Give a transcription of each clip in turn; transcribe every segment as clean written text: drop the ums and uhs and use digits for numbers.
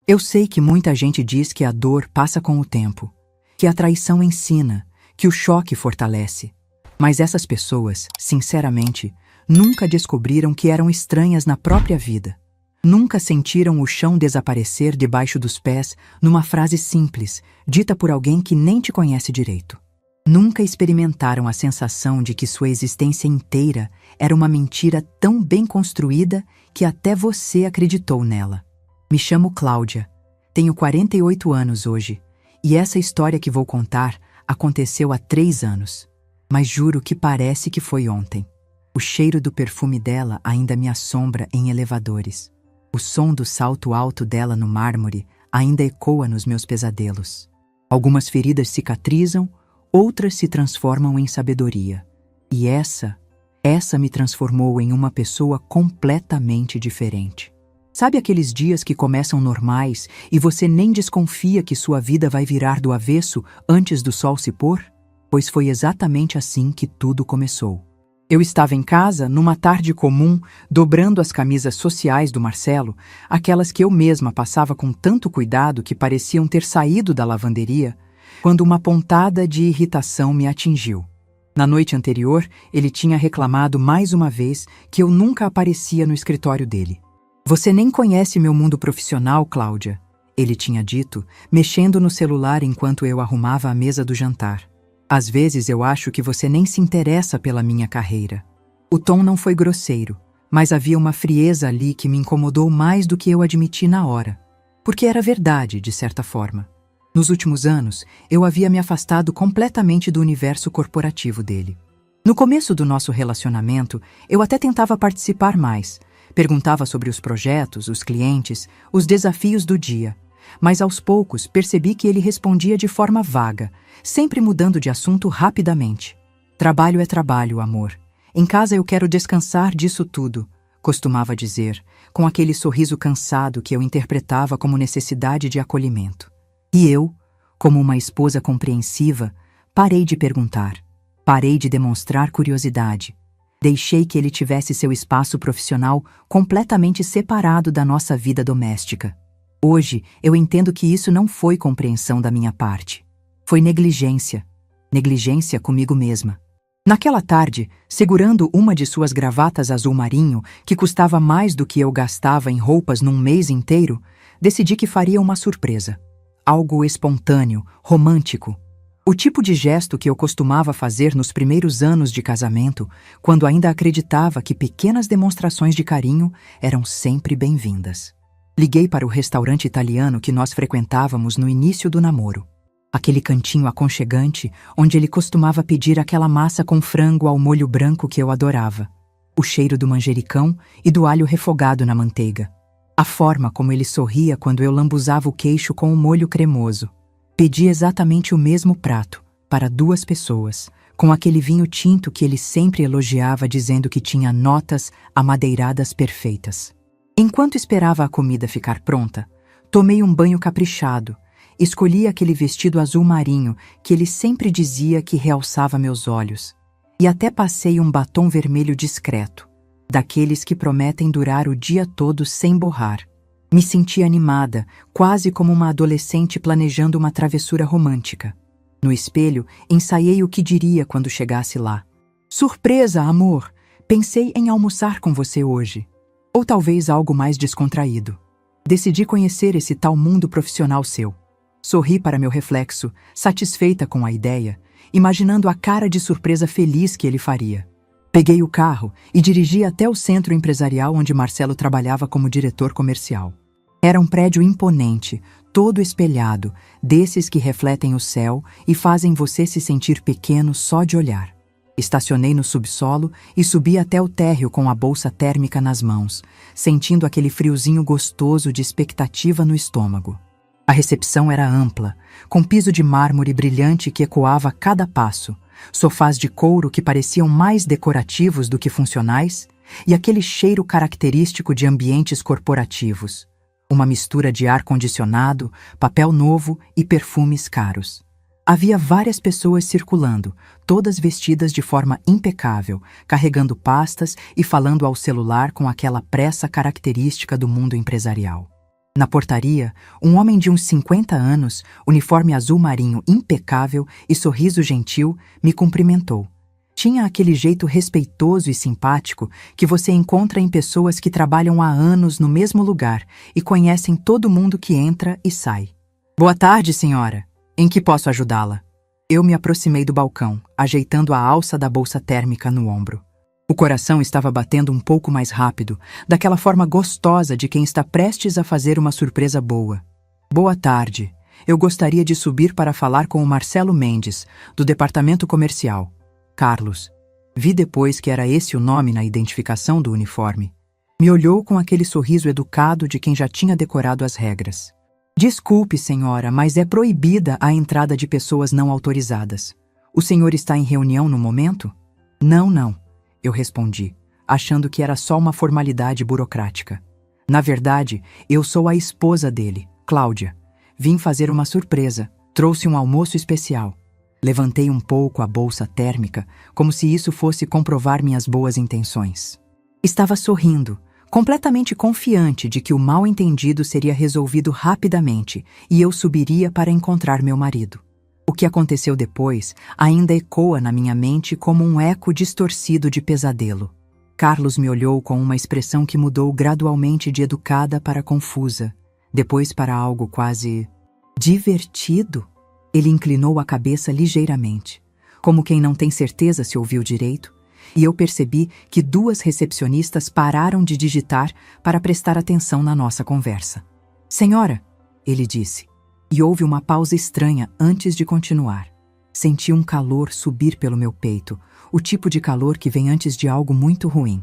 Eu sei que muita gente diz que a dor passa com o tempo, que a traição ensina, que o choque fortalece. Mas essas pessoas, sinceramente, nunca descobriram que eram estranhas na própria vida. Nunca sentiram o chão desaparecer debaixo dos pés numa frase simples, dita por alguém que nem te conhece direito. Nunca experimentaram a sensação de que sua existência inteira era uma mentira tão bem construída que até você acreditou nela. Me chamo Cláudia, tenho 48 anos hoje, e essa história que vou contar aconteceu há 3 anos. Mas juro que parece que foi ontem. O cheiro do perfume dela ainda me assombra em elevadores. O som do salto alto dela no mármore ainda ecoa nos meus pesadelos. Algumas feridas cicatrizam, outras se transformam em sabedoria. E essa me transformou em uma pessoa completamente diferente. Sabe aqueles dias que começam normais e você nem desconfia que sua vida vai virar do avesso antes do sol se pôr? Pois foi exatamente assim que tudo começou. Eu estava em casa, numa tarde comum, dobrando as camisas sociais do Marcelo, aquelas que eu mesma passava com tanto cuidado que pareciam ter saído da lavanderia, quando uma pontada de irritação me atingiu. Na noite anterior, ele tinha reclamado mais uma vez que eu nunca aparecia no escritório dele. Você nem conhece meu mundo profissional, Cláudia, ele tinha dito, mexendo no celular enquanto eu arrumava a mesa do jantar. Às vezes eu acho que você nem se interessa pela minha carreira. O tom não foi grosseiro, mas havia uma frieza ali que me incomodou mais do que eu admiti na hora. Porque era verdade, de certa forma. Nos últimos anos, eu havia me afastado completamente do universo corporativo dele. No começo do nosso relacionamento, eu até tentava participar mais. Perguntava sobre os projetos, os clientes, os desafios do dia. Mas aos poucos percebi que ele respondia de forma vaga, sempre mudando de assunto rapidamente. Trabalho é trabalho, amor. Em casa eu quero descansar disso tudo, costumava dizer, com aquele sorriso cansado que eu interpretava como necessidade de acolhimento. E eu, como uma esposa compreensiva, parei de perguntar, parei de demonstrar curiosidade. Deixei que ele tivesse seu espaço profissional completamente separado da nossa vida doméstica. Hoje, eu entendo que isso não foi compreensão da minha parte. Foi negligência. Negligência comigo mesma. Naquela tarde, segurando uma de suas gravatas azul marinho, que custava mais do que eu gastava em roupas num mês inteiro, decidi que faria uma surpresa. Algo espontâneo, romântico. O tipo de gesto que eu costumava fazer nos primeiros anos de casamento, quando ainda acreditava que pequenas demonstrações de carinho eram sempre bem-vindas. Liguei para o restaurante italiano que nós frequentávamos no início do namoro. Aquele cantinho aconchegante onde ele costumava pedir aquela massa com frango ao molho branco que eu adorava. O cheiro do manjericão e do alho refogado na manteiga. A forma como ele sorria quando eu lambuzava o queixo com o molho cremoso. Pedi exatamente o mesmo prato, para 2 pessoas, com aquele vinho tinto que ele sempre elogiava dizendo que tinha notas amadeiradas perfeitas. Enquanto esperava a comida ficar pronta, tomei um banho caprichado, escolhi aquele vestido azul marinho que ele sempre dizia que realçava meus olhos, e até passei um batom vermelho discreto, daqueles que prometem durar o dia todo sem borrar. Me senti animada, quase como uma adolescente planejando uma travessura romântica. No espelho, ensaiei o que diria quando chegasse lá. Surpresa, amor! Pensei em almoçar com você hoje. Ou talvez algo mais descontraído. Decidi conhecer esse tal mundo profissional seu. Sorri para meu reflexo, satisfeita com a ideia, imaginando a cara de surpresa feliz que ele faria. Peguei o carro e dirigi até o centro empresarial onde Marcelo trabalhava como diretor comercial. Era um prédio imponente, todo espelhado, desses que refletem o céu e fazem você se sentir pequeno só de olhar. Estacionei no subsolo e subi até o térreo com a bolsa térmica nas mãos, sentindo aquele friozinho gostoso de expectativa no estômago. A recepção era ampla, com piso de mármore brilhante que ecoava a cada passo, sofás de couro que pareciam mais decorativos do que funcionais, e aquele cheiro característico de ambientes corporativos. Uma mistura de ar-condicionado, papel novo e perfumes caros. Havia várias pessoas circulando, todas vestidas de forma impecável, carregando pastas e falando ao celular com aquela pressa característica do mundo empresarial. Na portaria, um homem de uns 50 anos, uniforme azul marinho impecável e sorriso gentil, me cumprimentou. Tinha aquele jeito respeitoso e simpático que você encontra em pessoas que trabalham há anos no mesmo lugar e conhecem todo mundo que entra e sai. Boa tarde, senhora. Em que posso ajudá-la? Eu me aproximei do balcão, ajeitando a alça da bolsa térmica no ombro. O coração estava batendo um pouco mais rápido, daquela forma gostosa de quem está prestes a fazer uma surpresa boa. Boa tarde. Eu gostaria de subir para falar com o Marcelo Mendes, do departamento comercial. Carlos. Vi depois que era esse o nome na identificação do uniforme. Me olhou com aquele sorriso educado de quem já tinha decorado as regras. Desculpe, senhora, mas é proibida a entrada de pessoas não autorizadas. O senhor está em reunião no momento? Não, eu respondi, achando que era só uma formalidade burocrática. Na verdade, eu sou a esposa dele, Cláudia. Vim fazer uma surpresa, trouxe um almoço especial. Levantei um pouco a bolsa térmica, como se isso fosse comprovar minhas boas intenções. Estava sorrindo, completamente confiante de que o mal-entendido seria resolvido rapidamente e eu subiria para encontrar meu marido. O que aconteceu depois ainda ecoa na minha mente como um eco distorcido de pesadelo. Carlos me olhou com uma expressão que mudou gradualmente de educada para confusa, depois para algo quase divertido. Ele inclinou a cabeça ligeiramente, como quem não tem certeza se ouviu direito, e eu percebi que duas recepcionistas pararam de digitar para prestar atenção na nossa conversa. Senhora, ele disse, e houve uma pausa estranha antes de continuar. Senti um calor subir pelo meu peito, o tipo de calor que vem antes de algo muito ruim.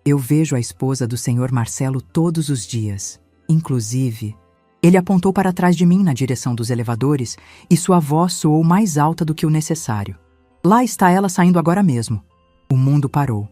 Eu vejo a esposa do senhor Marcelo todos os dias, inclusive... Ele apontou para trás de mim na direção dos elevadores e sua voz soou mais alta do que o necessário. Lá está ela saindo agora mesmo. O mundo parou.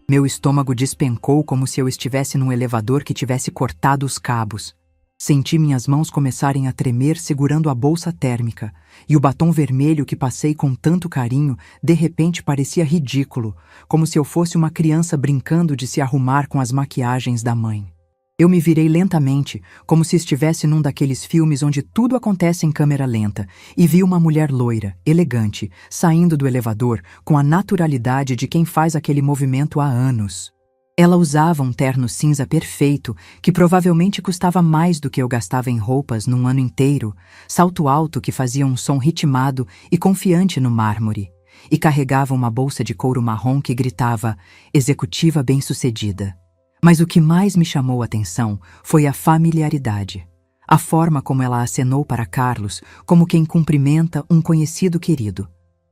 Meu estômago despencou como se eu estivesse num elevador que tivesse cortado os cabos. Senti minhas mãos começarem a tremer segurando a bolsa térmica, e o batom vermelho que passei com tanto carinho de repente parecia ridículo, como se eu fosse uma criança brincando de se arrumar com as maquiagens da mãe. Eu me virei lentamente, como se estivesse num daqueles filmes onde tudo acontece em câmera lenta, e vi uma mulher loira, elegante, saindo do elevador com a naturalidade de quem faz aquele movimento há anos. Ela usava um terno cinza perfeito, que provavelmente custava mais do que eu gastava em roupas num ano inteiro, salto alto que fazia um som ritmado e confiante no mármore, e carregava uma bolsa de couro marrom que gritava "Executiva bem-sucedida". Mas o que mais me chamou a atenção foi a familiaridade. A forma como ela acenou para Carlos, como quem cumprimenta um conhecido querido.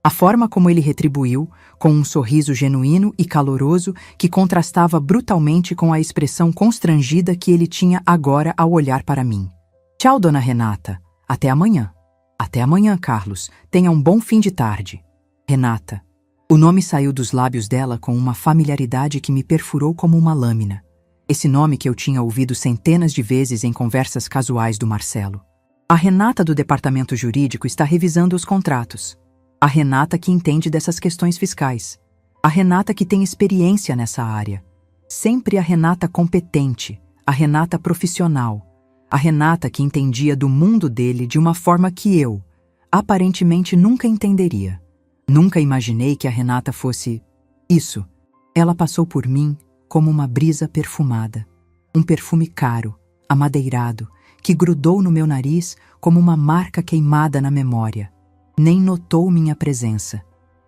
A forma como ele retribuiu, com um sorriso genuíno e caloroso que contrastava brutalmente com a expressão constrangida que ele tinha agora ao olhar para mim. Tchau, dona Renata. Até amanhã. Até amanhã, Carlos. Tenha um bom fim de tarde. Renata. O nome saiu dos lábios dela com uma familiaridade que me perfurou como uma lâmina. Esse nome que eu tinha ouvido centenas de vezes em conversas casuais do Marcelo. A Renata do departamento jurídico está revisando os contratos. A Renata que entende dessas questões fiscais. A Renata que tem experiência nessa área. Sempre a Renata competente, a Renata profissional. A Renata que entendia do mundo dele de uma forma que eu, aparentemente, nunca entenderia. Nunca imaginei que a Renata fosse isso. Ela passou por mim como uma brisa perfumada. Um perfume caro, amadeirado, que grudou no meu nariz como uma marca queimada na memória. Nem notou minha presença.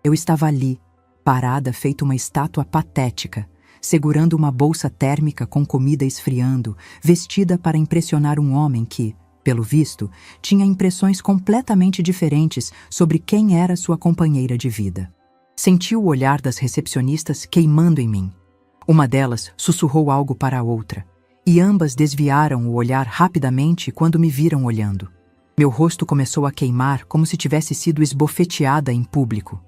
Eu estava ali, parada feito uma estátua patética, segurando uma bolsa térmica com comida esfriando, vestida para impressionar um homem que, pelo visto, tinha impressões completamente diferentes sobre quem era sua companheira de vida. Senti o olhar das recepcionistas queimando em mim. Uma delas sussurrou algo para a outra, e ambas desviaram o olhar rapidamente quando me viram olhando. Meu rosto começou a queimar como se tivesse sido esbofeteada em público.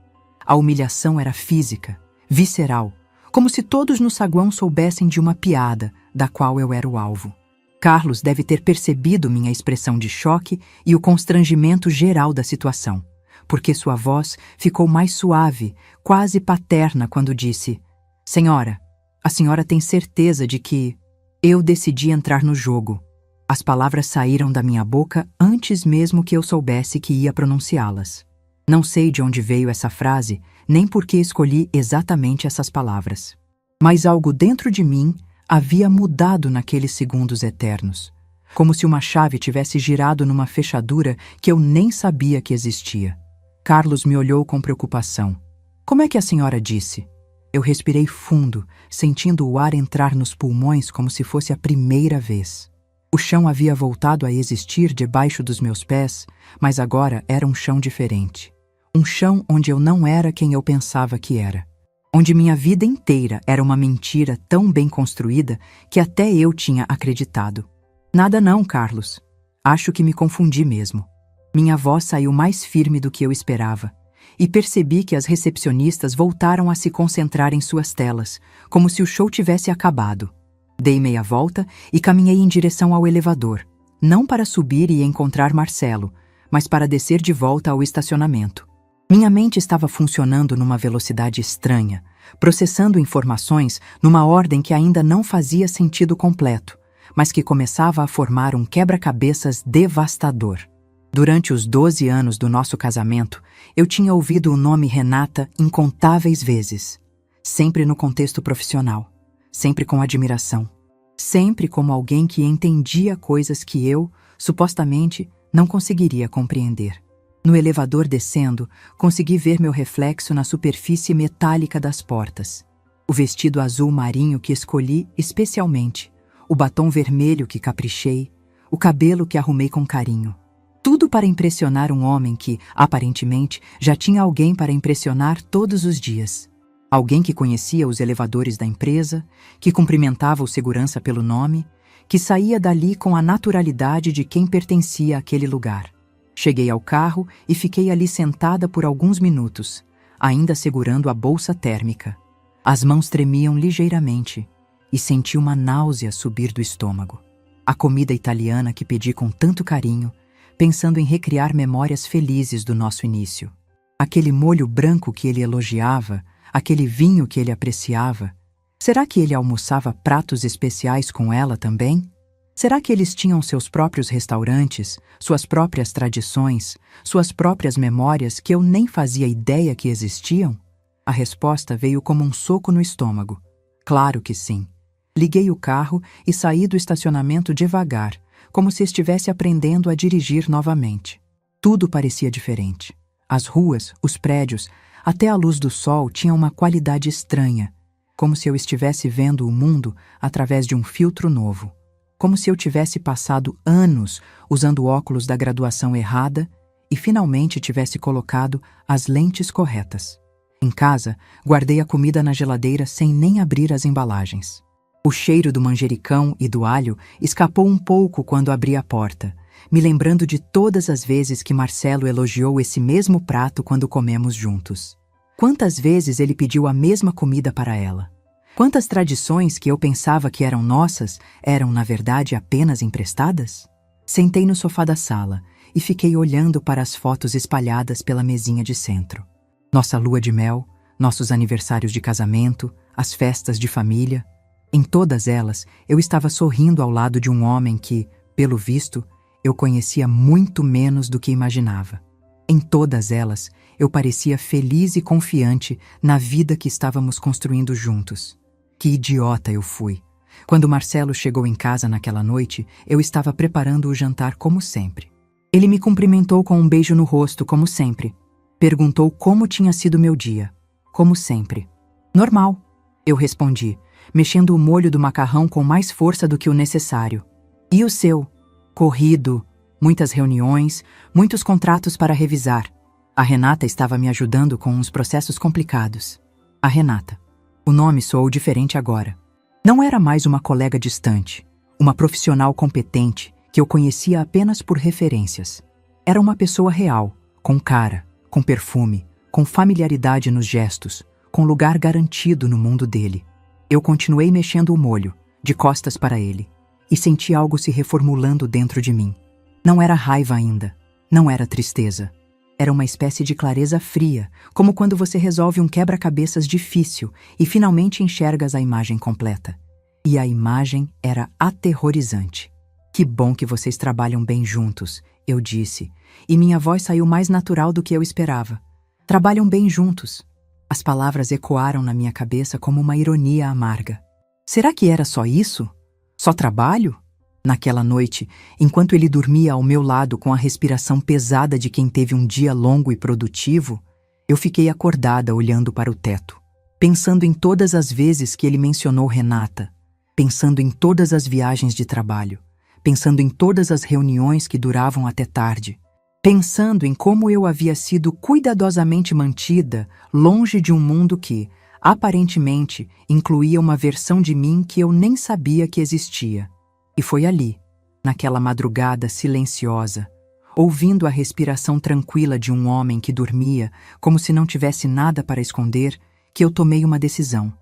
A humilhação era física, visceral, como se todos no saguão soubessem de uma piada da qual eu era o alvo. Carlos deve ter percebido minha expressão de choque e o constrangimento geral da situação, porque sua voz ficou mais suave, quase paterna quando disse: Senhora, a senhora tem certeza de que eu decidi entrar no jogo. As palavras saíram da minha boca antes mesmo que eu soubesse que ia pronunciá-las. Não sei de onde veio essa frase, nem por que escolhi exatamente essas palavras. Mas algo dentro de mim havia mudado naqueles segundos eternos, como se uma chave tivesse girado numa fechadura que eu nem sabia que existia. Carlos me olhou com preocupação. Como é que a senhora disse? Eu respirei fundo, sentindo o ar entrar nos pulmões como se fosse a primeira vez. O chão havia voltado a existir debaixo dos meus pés, mas agora era um chão diferente. Um chão onde eu não era quem eu pensava que era. Onde minha vida inteira era uma mentira tão bem construída que até eu tinha acreditado. Nada não, Carlos. Acho que me confundi mesmo. Minha voz saiu mais firme do que eu esperava, e percebi que as recepcionistas voltaram a se concentrar em suas telas, como se o show tivesse acabado. Dei meia volta e caminhei em direção ao elevador, não para subir e encontrar Marcelo, mas para descer de volta ao estacionamento. Minha mente estava funcionando numa velocidade estranha, processando informações numa ordem que ainda não fazia sentido completo, mas que começava a formar um quebra-cabeças devastador. Durante os 12 anos do nosso casamento, eu tinha ouvido o nome Renata incontáveis vezes, sempre no contexto profissional, sempre com admiração, sempre como alguém que entendia coisas que eu, supostamente, não conseguiria compreender. No elevador descendo, consegui ver meu reflexo na superfície metálica das portas. O vestido azul marinho que escolhi especialmente, o batom vermelho que caprichei, o cabelo que arrumei com carinho. Tudo para impressionar um homem que, aparentemente, já tinha alguém para impressionar todos os dias. Alguém que conhecia os elevadores da empresa, que cumprimentava o segurança pelo nome, que saía dali com a naturalidade de quem pertencia àquele lugar. Cheguei ao carro e fiquei ali sentada por alguns minutos, ainda segurando a bolsa térmica. As mãos tremiam ligeiramente e senti uma náusea subir do estômago. A comida italiana que pedi com tanto carinho, pensando em recriar memórias felizes do nosso início. Aquele molho branco que ele elogiava, aquele vinho que ele apreciava. Será que ele almoçava pratos especiais com ela também? Será que eles tinham seus próprios restaurantes, suas próprias tradições, suas próprias memórias que eu nem fazia ideia que existiam? A resposta veio como um soco no estômago. Claro que sim. Liguei o carro e saí do estacionamento devagar, como se estivesse aprendendo a dirigir novamente. Tudo parecia diferente. As ruas, os prédios, até a luz do sol tinham uma qualidade estranha, como se eu estivesse vendo o mundo através de um filtro novo. Como se eu tivesse passado anos usando óculos da graduação errada e finalmente tivesse colocado as lentes corretas. Em casa, guardei a comida na geladeira sem nem abrir as embalagens. O cheiro do manjericão e do alho escapou um pouco quando abri a porta, me lembrando de todas as vezes que Marcelo elogiou esse mesmo prato quando comemos juntos. Quantas vezes ele pediu a mesma comida para ela? Quantas tradições que eu pensava que eram nossas eram, na verdade, apenas emprestadas? Sentei no sofá da sala e fiquei olhando para as fotos espalhadas pela mesinha de centro. Nossa lua de mel, nossos aniversários de casamento, as festas de família. Em todas elas, eu estava sorrindo ao lado de um homem que, pelo visto, eu conhecia muito menos do que imaginava. Em todas elas, eu parecia feliz e confiante na vida que estávamos construindo juntos. Que idiota eu fui! Quando Marcelo chegou em casa naquela noite, eu estava preparando o jantar como sempre. Ele me cumprimentou com um beijo no rosto, como sempre. Perguntou como tinha sido meu dia. Como sempre. Normal, eu respondi, mexendo o molho do macarrão com mais força do que o necessário. E o seu? Corrido, muitas reuniões, muitos contratos para revisar. A Renata estava me ajudando com uns processos complicados. A Renata. O nome soou diferente agora. Não era mais uma colega distante, uma profissional competente que eu conhecia apenas por referências. Era uma pessoa real, com cara, com perfume, com familiaridade nos gestos, com lugar garantido no mundo dele. Eu continuei mexendo o molho, de costas para ele, e senti algo se reformulando dentro de mim. Não era raiva ainda, não era tristeza. Era uma espécie de clareza fria, como quando você resolve um quebra-cabeças difícil e finalmente enxergas a imagem completa. E a imagem era aterrorizante. Que bom que vocês trabalham bem juntos, eu disse, e minha voz saiu mais natural do que eu esperava. Trabalham bem juntos. As palavras ecoaram na minha cabeça como uma ironia amarga. Será que era só isso? Só trabalho? Naquela noite, enquanto ele dormia ao meu lado com a respiração pesada de quem teve um dia longo e produtivo, eu fiquei acordada olhando para o teto, pensando em todas as vezes que ele mencionou Renata, pensando em todas as viagens de trabalho, pensando em todas as reuniões que duravam até tarde, pensando em como eu havia sido cuidadosamente mantida longe de um mundo que, aparentemente, incluía uma versão de mim que eu nem sabia que existia. E foi ali, naquela madrugada silenciosa, ouvindo a respiração tranquila de um homem que dormia como se não tivesse nada para esconder, que eu tomei uma decisão.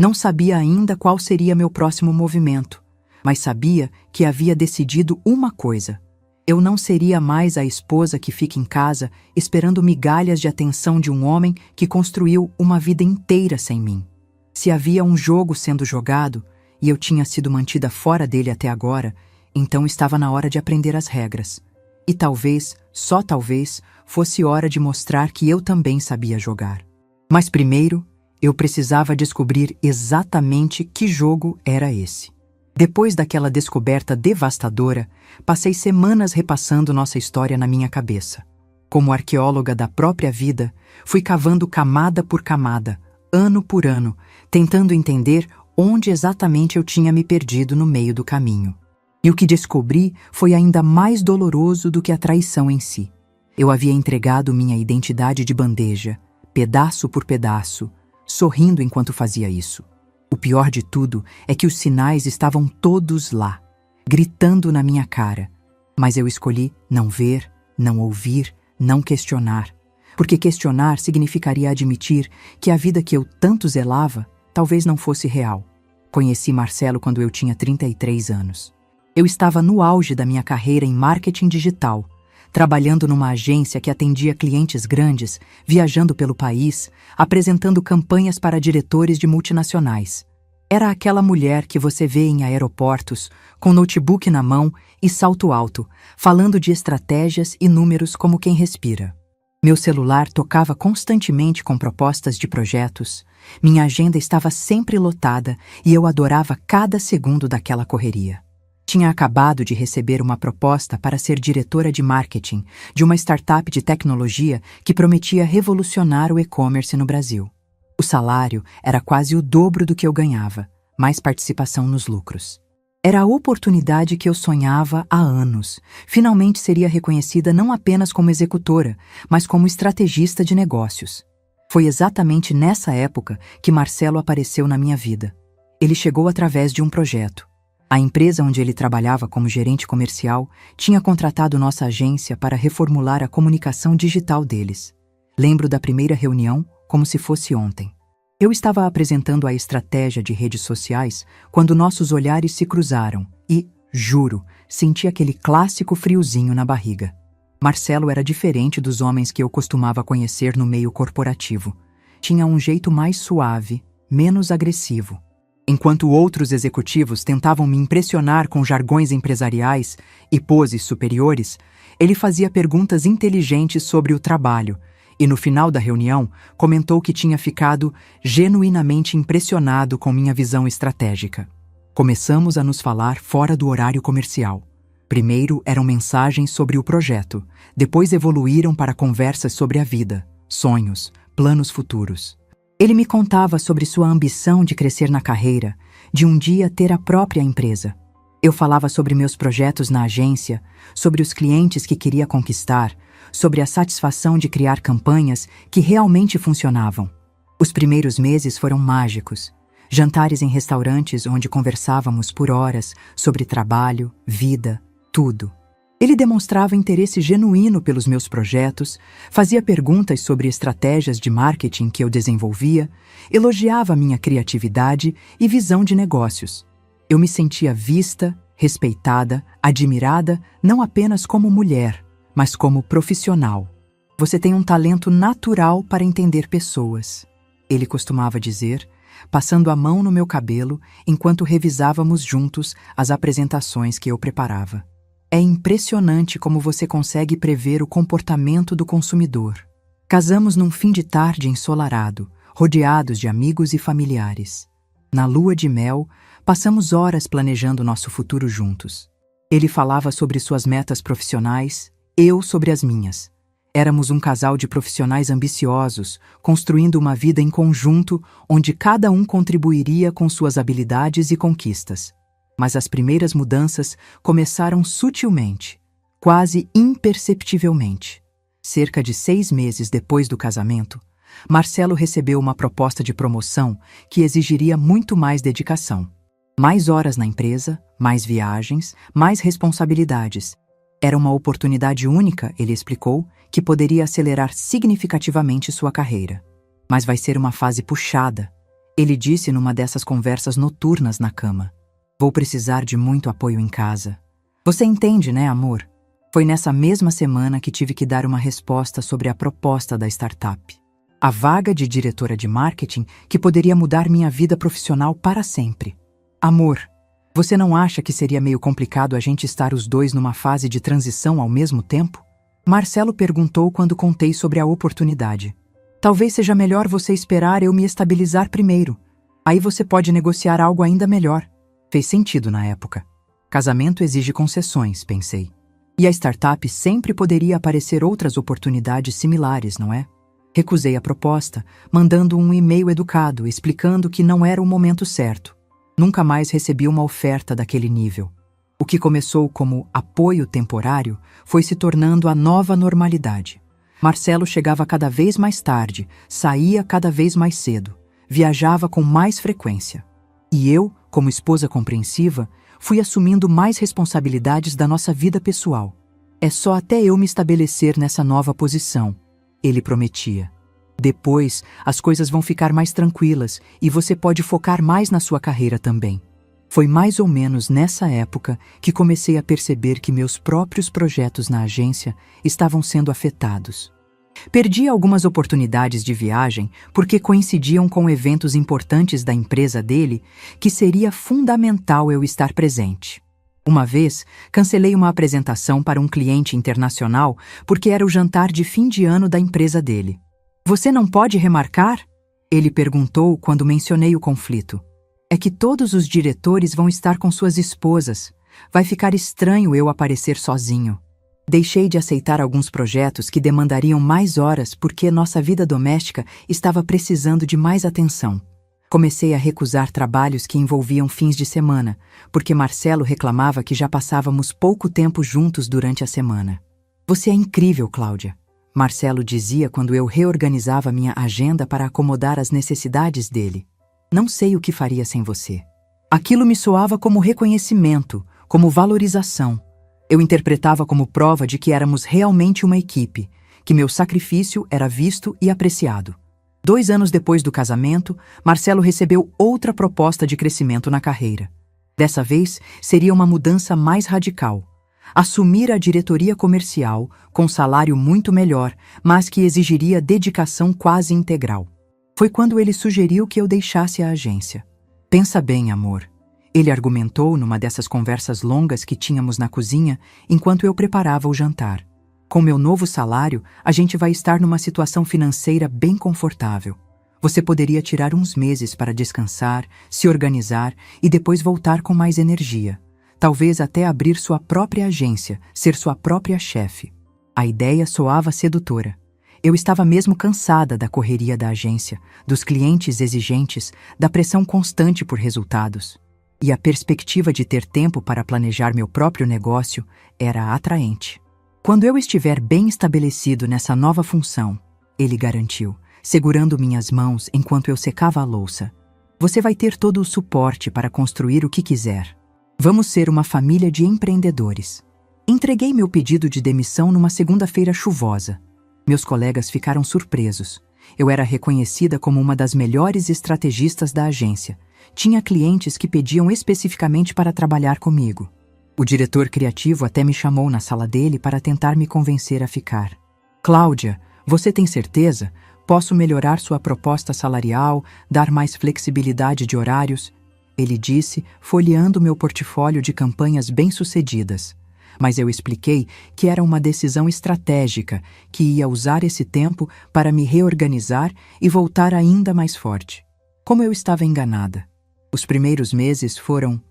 Não sabia ainda qual seria meu próximo movimento, mas sabia que havia decidido uma coisa. Eu não seria mais a esposa que fica em casa esperando migalhas de atenção de um homem que construiu uma vida inteira sem mim. Se havia um jogo sendo jogado, e eu tinha sido mantida fora dele até agora, então estava na hora de aprender as regras. E talvez, só talvez, fosse hora de mostrar que eu também sabia jogar. Mas primeiro, eu precisava descobrir exatamente que jogo era esse. Depois daquela descoberta devastadora, passei semanas repassando nossa história na minha cabeça. Como arqueóloga da própria vida, fui cavando camada por camada, ano por ano, tentando entender onde exatamente eu tinha me perdido no meio do caminho. E o que descobri foi ainda mais doloroso do que a traição em si. Eu havia entregado minha identidade de bandeja, pedaço por pedaço, sorrindo enquanto fazia isso. O pior de tudo é que os sinais estavam todos lá, gritando na minha cara. Mas eu escolhi não ver, não ouvir, não questionar. Porque questionar significaria admitir que a vida que eu tanto zelava talvez não fosse real. Conheci Marcelo quando eu tinha 33 anos. Eu estava no auge da minha carreira em marketing digital, trabalhando numa agência que atendia clientes grandes, viajando pelo país, apresentando campanhas para diretores de multinacionais. Era aquela mulher que você vê em aeroportos, com notebook na mão e salto alto, falando de estratégias e números como quem respira. Meu celular tocava constantemente com propostas de projetos, minha agenda estava sempre lotada e eu adorava cada segundo daquela correria. Tinha acabado de receber uma proposta para ser diretora de marketing de uma startup de tecnologia que prometia revolucionar o e-commerce no Brasil. O salário era quase o dobro do que eu ganhava, mais participação nos lucros. Era a oportunidade que eu sonhava há anos. Finalmente seria reconhecida não apenas como executora, mas como estrategista de negócios. Foi exatamente nessa época que Marcelo apareceu na minha vida. Ele chegou através de um projeto. A empresa onde ele trabalhava como gerente comercial tinha contratado nossa agência para reformular a comunicação digital deles. Lembro da primeira reunião como se fosse ontem. Eu estava apresentando a estratégia de redes sociais quando nossos olhares se cruzaram e, juro, senti aquele clássico friozinho na barriga. Marcelo era diferente dos homens que eu costumava conhecer no meio corporativo. Tinha um jeito mais suave, menos agressivo. Enquanto outros executivos tentavam me impressionar com jargões empresariais e poses superiores, ele fazia perguntas inteligentes sobre o trabalho e, no final da reunião, comentou que tinha ficado genuinamente impressionado com minha visão estratégica. Começamos a nos falar fora do horário comercial. Primeiro eram mensagens sobre o projeto, depois evoluíram para conversas sobre a vida, sonhos, planos futuros. Ele me contava sobre sua ambição de crescer na carreira, de um dia ter a própria empresa. Eu falava sobre meus projetos na agência, sobre os clientes que queria conquistar, sobre a satisfação de criar campanhas que realmente funcionavam. Os primeiros meses foram mágicos. Jantares em restaurantes onde conversávamos por horas sobre trabalho, vida, tudo. Ele demonstrava interesse genuíno pelos meus projetos, fazia perguntas sobre estratégias de marketing que eu desenvolvia, elogiava minha criatividade e visão de negócios. Eu me sentia vista, respeitada, admirada, não apenas como mulher, mas como profissional. Você tem um talento natural para entender pessoas, ele costumava dizer, passando a mão no meu cabelo enquanto revisávamos juntos as apresentações que eu preparava. É impressionante como você consegue prever o comportamento do consumidor. Casamos num fim de tarde ensolarado, rodeados de amigos e familiares. Na lua de mel, passamos horas planejando nosso futuro juntos. Ele falava sobre suas metas profissionais, eu sobre as minhas. Éramos um casal de profissionais ambiciosos, construindo uma vida em conjunto onde cada um contribuiria com suas habilidades e conquistas. Mas as primeiras mudanças começaram sutilmente, quase imperceptivelmente. Cerca de 6 meses depois do casamento, Marcelo recebeu uma proposta de promoção que exigiria muito mais dedicação. Mais horas na empresa, mais viagens, mais responsabilidades. Era uma oportunidade única, ele explicou, que poderia acelerar significativamente sua carreira. Mas vai ser uma fase puxada, ele disse numa dessas conversas noturnas na cama. Vou precisar de muito apoio em casa. Você entende, né, amor? Foi nessa mesma semana que tive que dar uma resposta sobre a proposta da startup. A vaga de diretora de marketing que poderia mudar minha vida profissional para sempre. Amor, você não acha que seria meio complicado a gente estar os dois numa fase de transição ao mesmo tempo? Marcelo perguntou quando contei sobre a oportunidade. Talvez seja melhor você esperar eu me estabilizar primeiro. Aí você pode negociar algo ainda melhor. Fez sentido na época. Casamento exige concessões, pensei. E a startup sempre poderia aparecer outras oportunidades similares, não é? Recusei a proposta, mandando um e-mail educado, explicando que não era o momento certo. Nunca mais recebi uma oferta daquele nível. O que começou como apoio temporário foi se tornando a nova normalidade. Marcelo chegava cada vez mais tarde, saía cada vez mais cedo, viajava com mais frequência. E eu, como esposa compreensiva, fui assumindo mais responsabilidades da nossa vida pessoal. É só até eu me estabelecer nessa nova posição, ele prometia. Depois, as coisas vão ficar mais tranquilas e você pode focar mais na sua carreira também. Foi mais ou menos nessa época que comecei a perceber que meus próprios projetos na agência estavam sendo afetados. Perdi algumas oportunidades de viagem porque coincidiam com eventos importantes da empresa dele que seria fundamental eu estar presente. Uma vez, cancelei uma apresentação para um cliente internacional porque era o jantar de fim de ano da empresa dele. Você não pode remarcar? Ele perguntou quando mencionei o conflito. É que todos os diretores vão estar com suas esposas. Vai ficar estranho eu aparecer sozinho. Deixei de aceitar alguns projetos que demandariam mais horas porque nossa vida doméstica estava precisando de mais atenção. Comecei a recusar trabalhos que envolviam fins de semana, porque Marcelo reclamava que já passávamos pouco tempo juntos durante a semana. Você é incrível, Cláudia, Marcelo dizia quando eu reorganizava minha agenda para acomodar as necessidades dele. Não sei o que faria sem você. Aquilo me soava como reconhecimento, como valorização. Eu interpretava como prova de que éramos realmente uma equipe, que meu sacrifício era visto e apreciado. 2 anos depois do casamento, Marcelo recebeu outra proposta de crescimento na carreira. Dessa vez, seria uma mudança mais radical. Assumir a diretoria comercial, com salário muito melhor, mas que exigiria dedicação quase integral. Foi quando ele sugeriu que eu deixasse a agência. Pensa bem, amor. Ele argumentou numa dessas conversas longas que tínhamos na cozinha enquanto eu preparava o jantar. Com meu novo salário, a gente vai estar numa situação financeira bem confortável. Você poderia tirar uns meses para descansar, se organizar e depois voltar com mais energia. Talvez até abrir sua própria agência, ser sua própria chefe. A ideia soava sedutora. Eu estava mesmo cansada da correria da agência, dos clientes exigentes, da pressão constante por resultados. E a perspectiva de ter tempo para planejar meu próprio negócio era atraente. Quando eu estiver bem estabelecido nessa nova função, ele garantiu, segurando minhas mãos enquanto eu secava a louça, você vai ter todo o suporte para construir o que quiser. Vamos ser uma família de empreendedores. Entreguei meu pedido de demissão numa segunda-feira chuvosa. Meus colegas ficaram surpresos. Eu era reconhecida como uma das melhores estrategistas da agência. Tinha clientes que pediam especificamente para trabalhar comigo. O diretor criativo até me chamou na sala dele para tentar me convencer a ficar. Cláudia, você tem certeza? Posso melhorar sua proposta salarial, dar mais flexibilidade de horários, ele disse, folheando meu portfólio de campanhas bem-sucedidas. Mas eu expliquei que era uma decisão estratégica, que ia usar esse tempo para me reorganizar e voltar ainda mais forte. Como eu estava enganada. Os primeiros meses foram,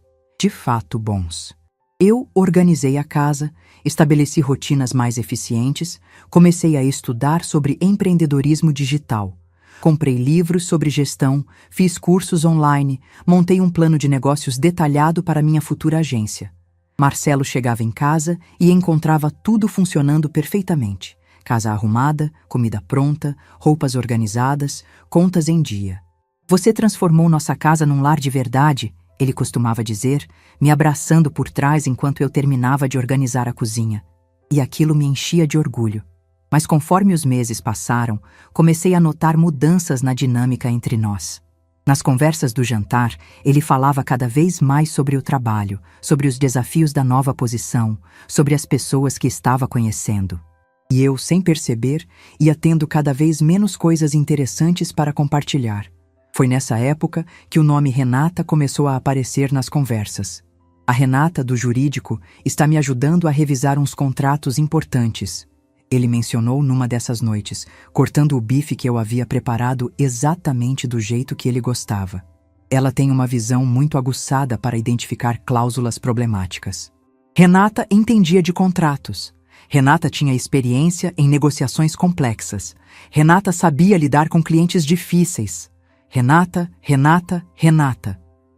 de fato, bons. Eu organizei a casa, estabeleci rotinas mais eficientes, comecei a estudar sobre empreendedorismo digital. Comprei livros sobre gestão, fiz cursos online, montei um plano de negócios detalhado para minha futura agência. Marcelo chegava em casa e encontrava tudo funcionando perfeitamente. Casa arrumada, comida pronta, roupas organizadas, contas em dia. Você transformou nossa casa num lar de verdade, ele costumava dizer, me abraçando por trás enquanto eu terminava de organizar a cozinha. E aquilo me enchia de orgulho. Mas conforme os meses passaram, comecei a notar mudanças na dinâmica entre nós. Nas conversas do jantar, ele falava cada vez mais sobre o trabalho, sobre os desafios da nova posição, sobre as pessoas que estava conhecendo. E eu, sem perceber, ia tendo cada vez menos coisas interessantes para compartilhar. Foi nessa época que o nome Renata começou a aparecer nas conversas. A Renata, do jurídico, está me ajudando a revisar uns contratos importantes. Ele mencionou numa dessas noites, cortando o bife que eu havia preparado exatamente do jeito que ele gostava. Ela tem uma visão muito aguçada para identificar cláusulas problemáticas. Renata entendia de contratos. Renata tinha experiência em negociações complexas. Renata sabia lidar com clientes difíceis. Renata.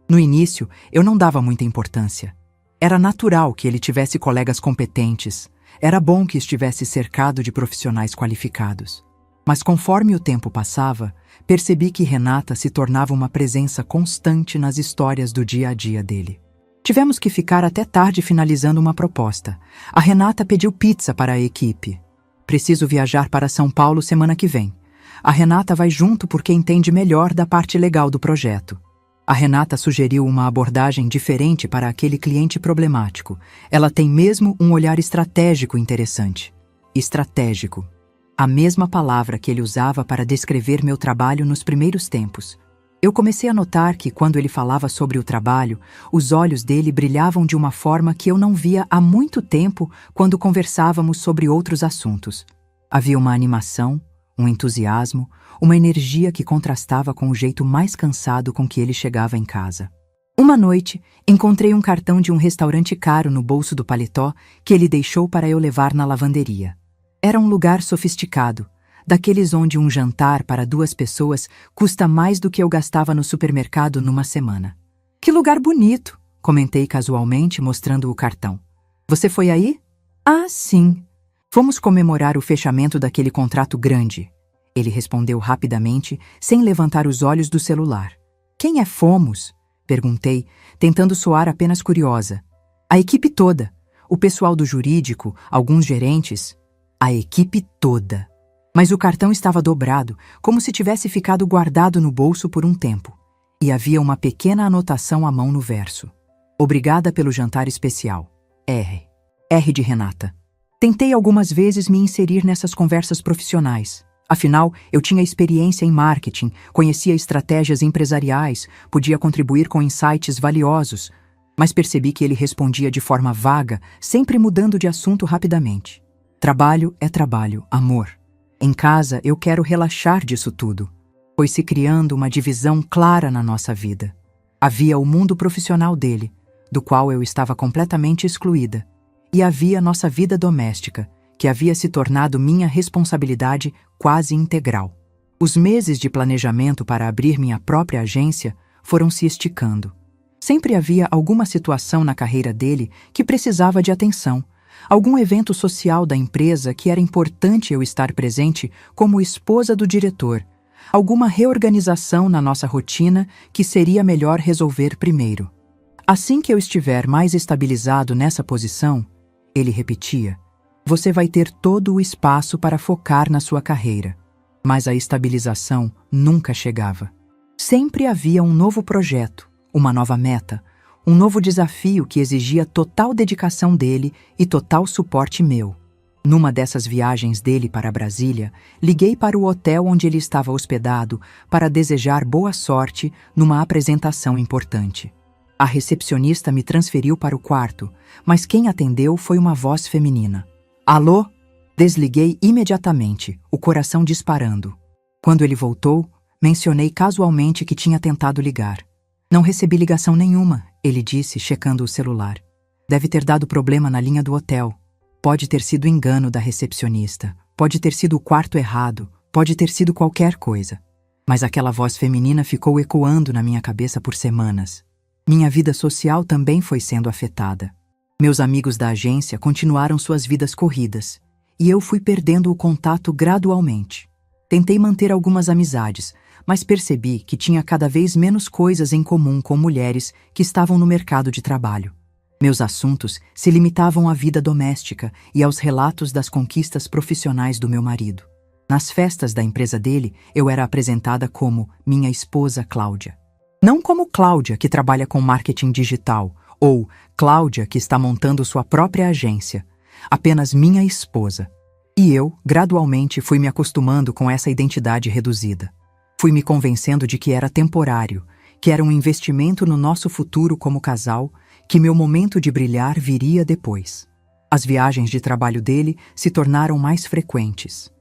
No início, eu não dava muita importância. Era natural que ele tivesse colegas competentes. Era bom que estivesse cercado de profissionais qualificados. Mas conforme o tempo passava, percebi que Renata se tornava uma presença constante nas histórias do dia a dia dele. Tivemos que ficar até tarde finalizando uma proposta. A Renata pediu pizza para a equipe. Preciso viajar para São Paulo semana que vem. A Renata vai junto porque entende melhor da parte legal do projeto. A Renata sugeriu uma abordagem diferente para aquele cliente problemático. Ela tem mesmo um olhar estratégico interessante. Estratégico. A mesma palavra que ele usava para descrever meu trabalho nos primeiros tempos. Eu comecei a notar que, quando ele falava sobre o trabalho, os olhos dele brilhavam de uma forma que eu não via há muito tempo quando conversávamos sobre outros assuntos. Havia uma animação, um entusiasmo, uma energia que contrastava com o jeito mais cansado com que ele chegava em casa. Uma noite, encontrei um cartão de um restaurante caro no bolso do paletó que ele deixou para eu levar na lavanderia. Era um lugar sofisticado, daqueles onde um jantar para 2 pessoas custa mais do que eu gastava no supermercado numa semana. Que lugar bonito, comentei casualmente, mostrando o cartão. Você foi aí? Ah, sim. Fomos comemorar o fechamento daquele contrato grande. Ele respondeu rapidamente, sem levantar os olhos do celular. Quem é fomos? Perguntei, tentando soar apenas curiosa. A equipe toda. O pessoal do jurídico, alguns gerentes. A equipe toda. Mas o cartão estava dobrado, como se tivesse ficado guardado no bolso por um tempo. E havia uma pequena anotação à mão no verso. Obrigada pelo jantar especial. R. R de Renata. Tentei algumas vezes me inserir nessas conversas profissionais. Afinal, eu tinha experiência em marketing, conhecia estratégias empresariais, podia contribuir com insights valiosos, mas percebi que ele respondia de forma vaga, sempre mudando de assunto rapidamente. Trabalho é trabalho, amor. Em casa, eu quero relaxar disso tudo. Foi-se criando uma divisão clara na nossa vida. Havia o mundo profissional dele, do qual eu estava completamente excluída, e havia nossa vida doméstica, que havia se tornado minha responsabilidade quase integral. Os meses de planejamento para abrir minha própria agência foram se esticando. Sempre havia alguma situação na carreira dele que precisava de atenção, algum evento social da empresa que era importante eu estar presente como esposa do diretor, alguma reorganização na nossa rotina que seria melhor resolver primeiro. Assim que eu estiver mais estabilizado nessa posição, ele repetia, você vai ter todo o espaço para focar na sua carreira. Mas a estabilização nunca chegava. Sempre havia um novo projeto, uma nova meta, um novo desafio que exigia total dedicação dele e total suporte meu. Numa dessas viagens dele para Brasília, liguei para o hotel onde ele estava hospedado para desejar boa sorte numa apresentação importante. A recepcionista me transferiu para o quarto, mas quem atendeu foi uma voz feminina. Alô? Desliguei imediatamente, o coração disparando. Quando ele voltou, mencionei casualmente que tinha tentado ligar. Não recebi ligação nenhuma, ele disse, checando o celular. Deve ter dado problema na linha do hotel. Pode ter sido engano da recepcionista, pode ter sido o quarto errado, pode ter sido qualquer coisa. Mas aquela voz feminina ficou ecoando na minha cabeça por semanas. Minha vida social também foi sendo afetada. Meus amigos da agência continuaram suas vidas corridas, e eu fui perdendo o contato gradualmente. Tentei manter algumas amizades, mas percebi que tinha cada vez menos coisas em comum com mulheres que estavam no mercado de trabalho. Meus assuntos se limitavam à vida doméstica e aos relatos das conquistas profissionais do meu marido. Nas festas da empresa dele, eu era apresentada como minha esposa Cláudia. Não como Cláudia, que trabalha com marketing digital, ou Cláudia, que está montando sua própria agência. Apenas minha esposa. E eu, gradualmente, fui me acostumando com essa identidade reduzida. Fui me convencendo de que era temporário, que era um investimento no nosso futuro como casal, que meu momento de brilhar viria depois. As viagens de trabalho dele se tornaram mais frequentes.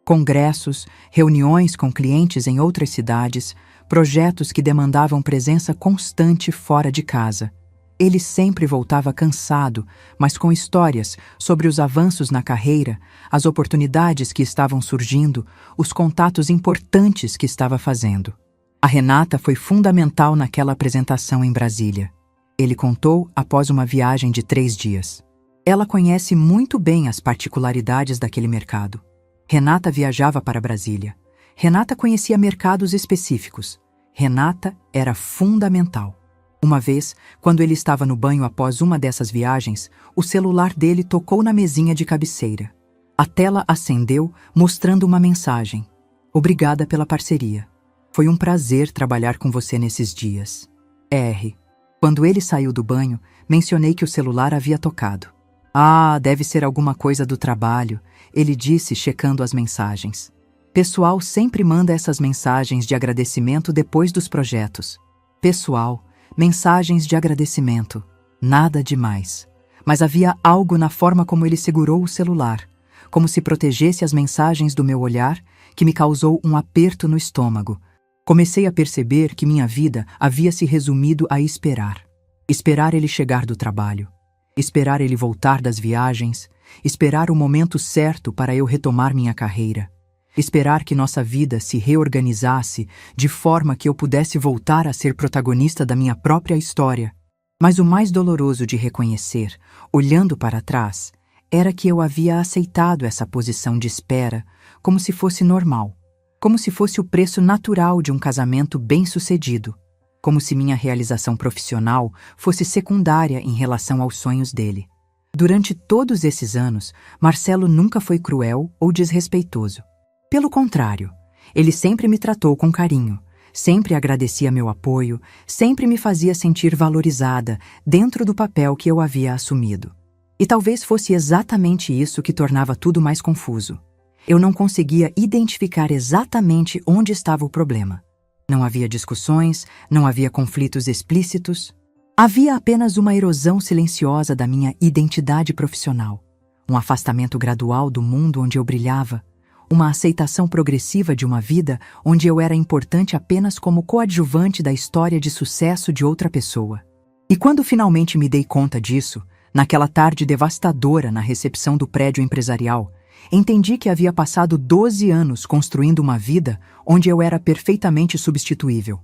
Congressos, reuniões com clientes em outras cidades, projetos que demandavam presença constante fora de casa. Ele sempre voltava cansado, mas com histórias sobre os avanços na carreira, as oportunidades que estavam surgindo, os contatos importantes que estava fazendo. A Renata foi fundamental naquela apresentação em Brasília. Ele contou após uma viagem de 3 dias. Ela conhece muito bem as particularidades daquele mercado. Renata viajava para Brasília. Renata conhecia mercados específicos. Renata era fundamental. Uma vez, quando ele estava no banho após uma dessas viagens, o celular dele tocou na mesinha de cabeceira. A tela acendeu, mostrando uma mensagem. Obrigada pela parceria. Foi um prazer trabalhar com você nesses dias. R. Quando ele saiu do banho, mencionei que o celular havia tocado. Ah, deve ser alguma coisa do trabalho, ele disse, checando as mensagens. Pessoal sempre manda essas mensagens de agradecimento depois dos projetos. Pessoal, mensagens de agradecimento. Nada demais. Mas havia algo na forma como ele segurou o celular, como se protegesse as mensagens do meu olhar, que me causou um aperto no estômago. Comecei a perceber que minha vida havia se resumido a esperar. Esperar ele chegar do trabalho. Esperar ele voltar das viagens. Esperar o momento certo para eu retomar minha carreira. Esperar que nossa vida se reorganizasse de forma que eu pudesse voltar a ser protagonista da minha própria história. Mas o mais doloroso de reconhecer, olhando para trás, era que eu havia aceitado essa posição de espera como se fosse normal. Como se fosse o preço natural de um casamento bem-sucedido, como se minha realização profissional fosse secundária em relação aos sonhos dele. Durante todos esses anos, Marcelo nunca foi cruel ou desrespeitoso. Pelo contrário, ele sempre me tratou com carinho, sempre agradecia meu apoio, sempre me fazia sentir valorizada dentro do papel que eu havia assumido. E talvez fosse exatamente isso que tornava tudo mais confuso. Eu não conseguia identificar exatamente onde estava o problema. Não havia discussões, não havia conflitos explícitos. Havia apenas uma erosão silenciosa da minha identidade profissional, um afastamento gradual do mundo onde eu brilhava, uma aceitação progressiva de uma vida onde eu era importante apenas como coadjuvante da história de sucesso de outra pessoa. E quando finalmente me dei conta disso, naquela tarde devastadora na recepção do prédio empresarial, entendi que havia passado 12 anos construindo uma vida onde eu era perfeitamente substituível,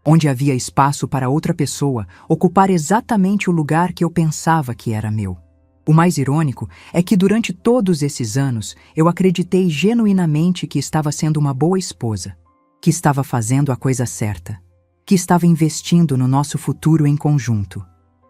onde havia espaço para outra pessoa ocupar exatamente o lugar que eu pensava que era meu. O mais irônico é que durante todos esses anos eu acreditei genuinamente que estava sendo uma boa esposa, que estava fazendo a coisa certa, que estava investindo no nosso futuro em conjunto.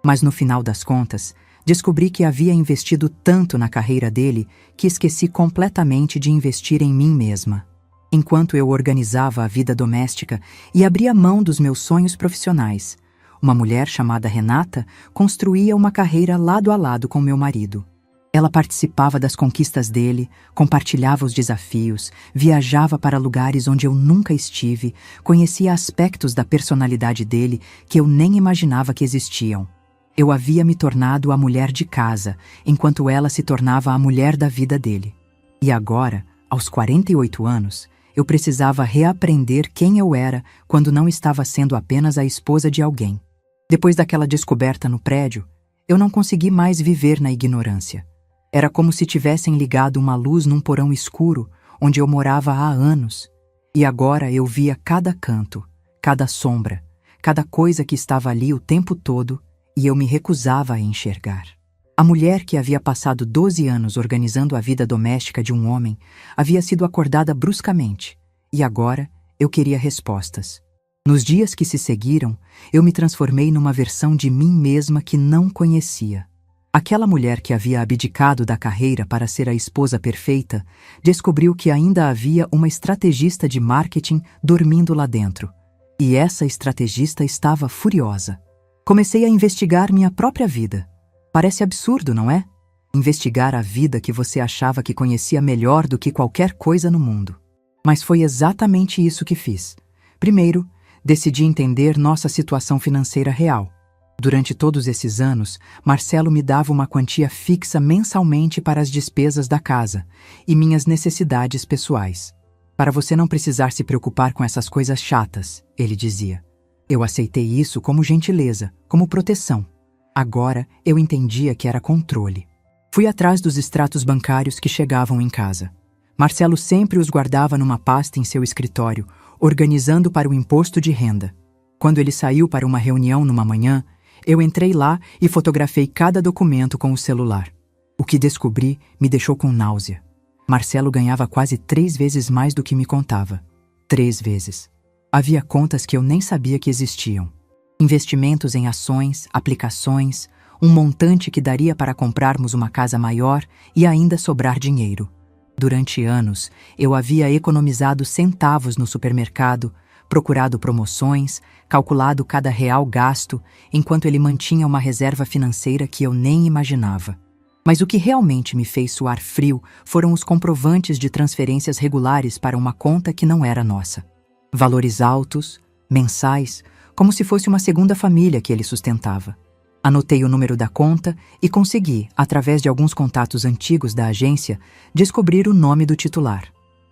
Mas no final das contas, descobri que havia investido tanto na carreira dele que esqueci completamente de investir em mim mesma. Enquanto eu organizava a vida doméstica e abria mão dos meus sonhos profissionais, uma mulher chamada Renata construía uma carreira lado a lado com meu marido. Ela participava das conquistas dele, compartilhava os desafios, viajava para lugares onde eu nunca estive, conhecia aspectos da personalidade dele que eu nem imaginava que existiam. Eu havia me tornado a mulher de casa, enquanto ela se tornava a mulher da vida dele. E agora, aos 48 anos, eu precisava reaprender quem eu era quando não estava sendo apenas a esposa de alguém. Depois daquela descoberta no prédio, eu não consegui mais viver na ignorância. Era como se tivessem ligado uma luz num porão escuro, onde eu morava há anos. E agora eu via cada canto, cada sombra, cada coisa que estava ali o tempo todo, e eu me recusava a enxergar. A mulher que havia passado 12 anos organizando a vida doméstica de um homem havia sido acordada bruscamente, e agora eu queria respostas. Nos dias que se seguiram, eu me transformei numa versão de mim mesma que não conhecia. Aquela mulher que havia abdicado da carreira para ser a esposa perfeita descobriu que ainda havia uma estrategista de marketing dormindo lá dentro. E essa estrategista estava furiosa. Comecei a investigar minha própria vida. Parece absurdo, não é? Investigar a vida que você achava que conhecia melhor do que qualquer coisa no mundo. Mas foi exatamente isso que fiz. Primeiro, decidi entender nossa situação financeira real. Durante todos esses anos, Marcelo me dava uma quantia fixa mensalmente para as despesas da casa e minhas necessidades pessoais. Para você não precisar se preocupar com essas coisas chatas, ele dizia. Eu aceitei isso como gentileza, como proteção. Agora eu entendia que era controle. Fui atrás dos extratos bancários que chegavam em casa. Marcelo sempre os guardava numa pasta em seu escritório, organizando para o imposto de renda. Quando ele saiu para uma reunião numa manhã, eu entrei lá e fotografei cada documento com o celular. O que descobri me deixou com náusea. Marcelo ganhava quase 3 vezes mais do que me contava. 3 vezes. Havia contas que eu nem sabia que existiam. Investimentos em ações, aplicações, um montante que daria para comprarmos uma casa maior e ainda sobrar dinheiro. Durante anos, eu havia economizado centavos no supermercado, procurado promoções, calculado cada real gasto, enquanto ele mantinha uma reserva financeira que eu nem imaginava. Mas o que realmente me fez suar frio foram os comprovantes de transferências regulares para uma conta que não era nossa. Valores altos, mensais, como se fosse uma segunda família que ele sustentava. Anotei o número da conta e consegui, através de alguns contatos antigos da agência, descobrir o nome do titular: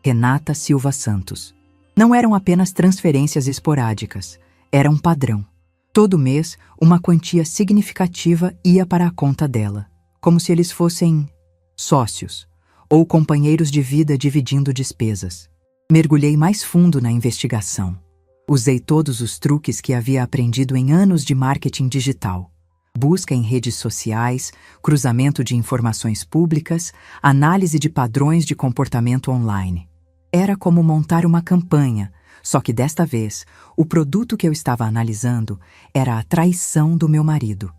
Renata Silva Santos. Não eram apenas transferências esporádicas, era um padrão. Todo mês, uma quantia significativa ia para a conta dela, como se eles fossem sócios ou companheiros de vida dividindo despesas. Mergulhei mais fundo na investigação. Usei todos os truques que havia aprendido em anos de marketing digital. Busca em redes sociais, cruzamento de informações públicas, análise de padrões de comportamento online. Era como montar uma campanha, só que desta vez, o produto que eu estava analisando era a traição do meu marido.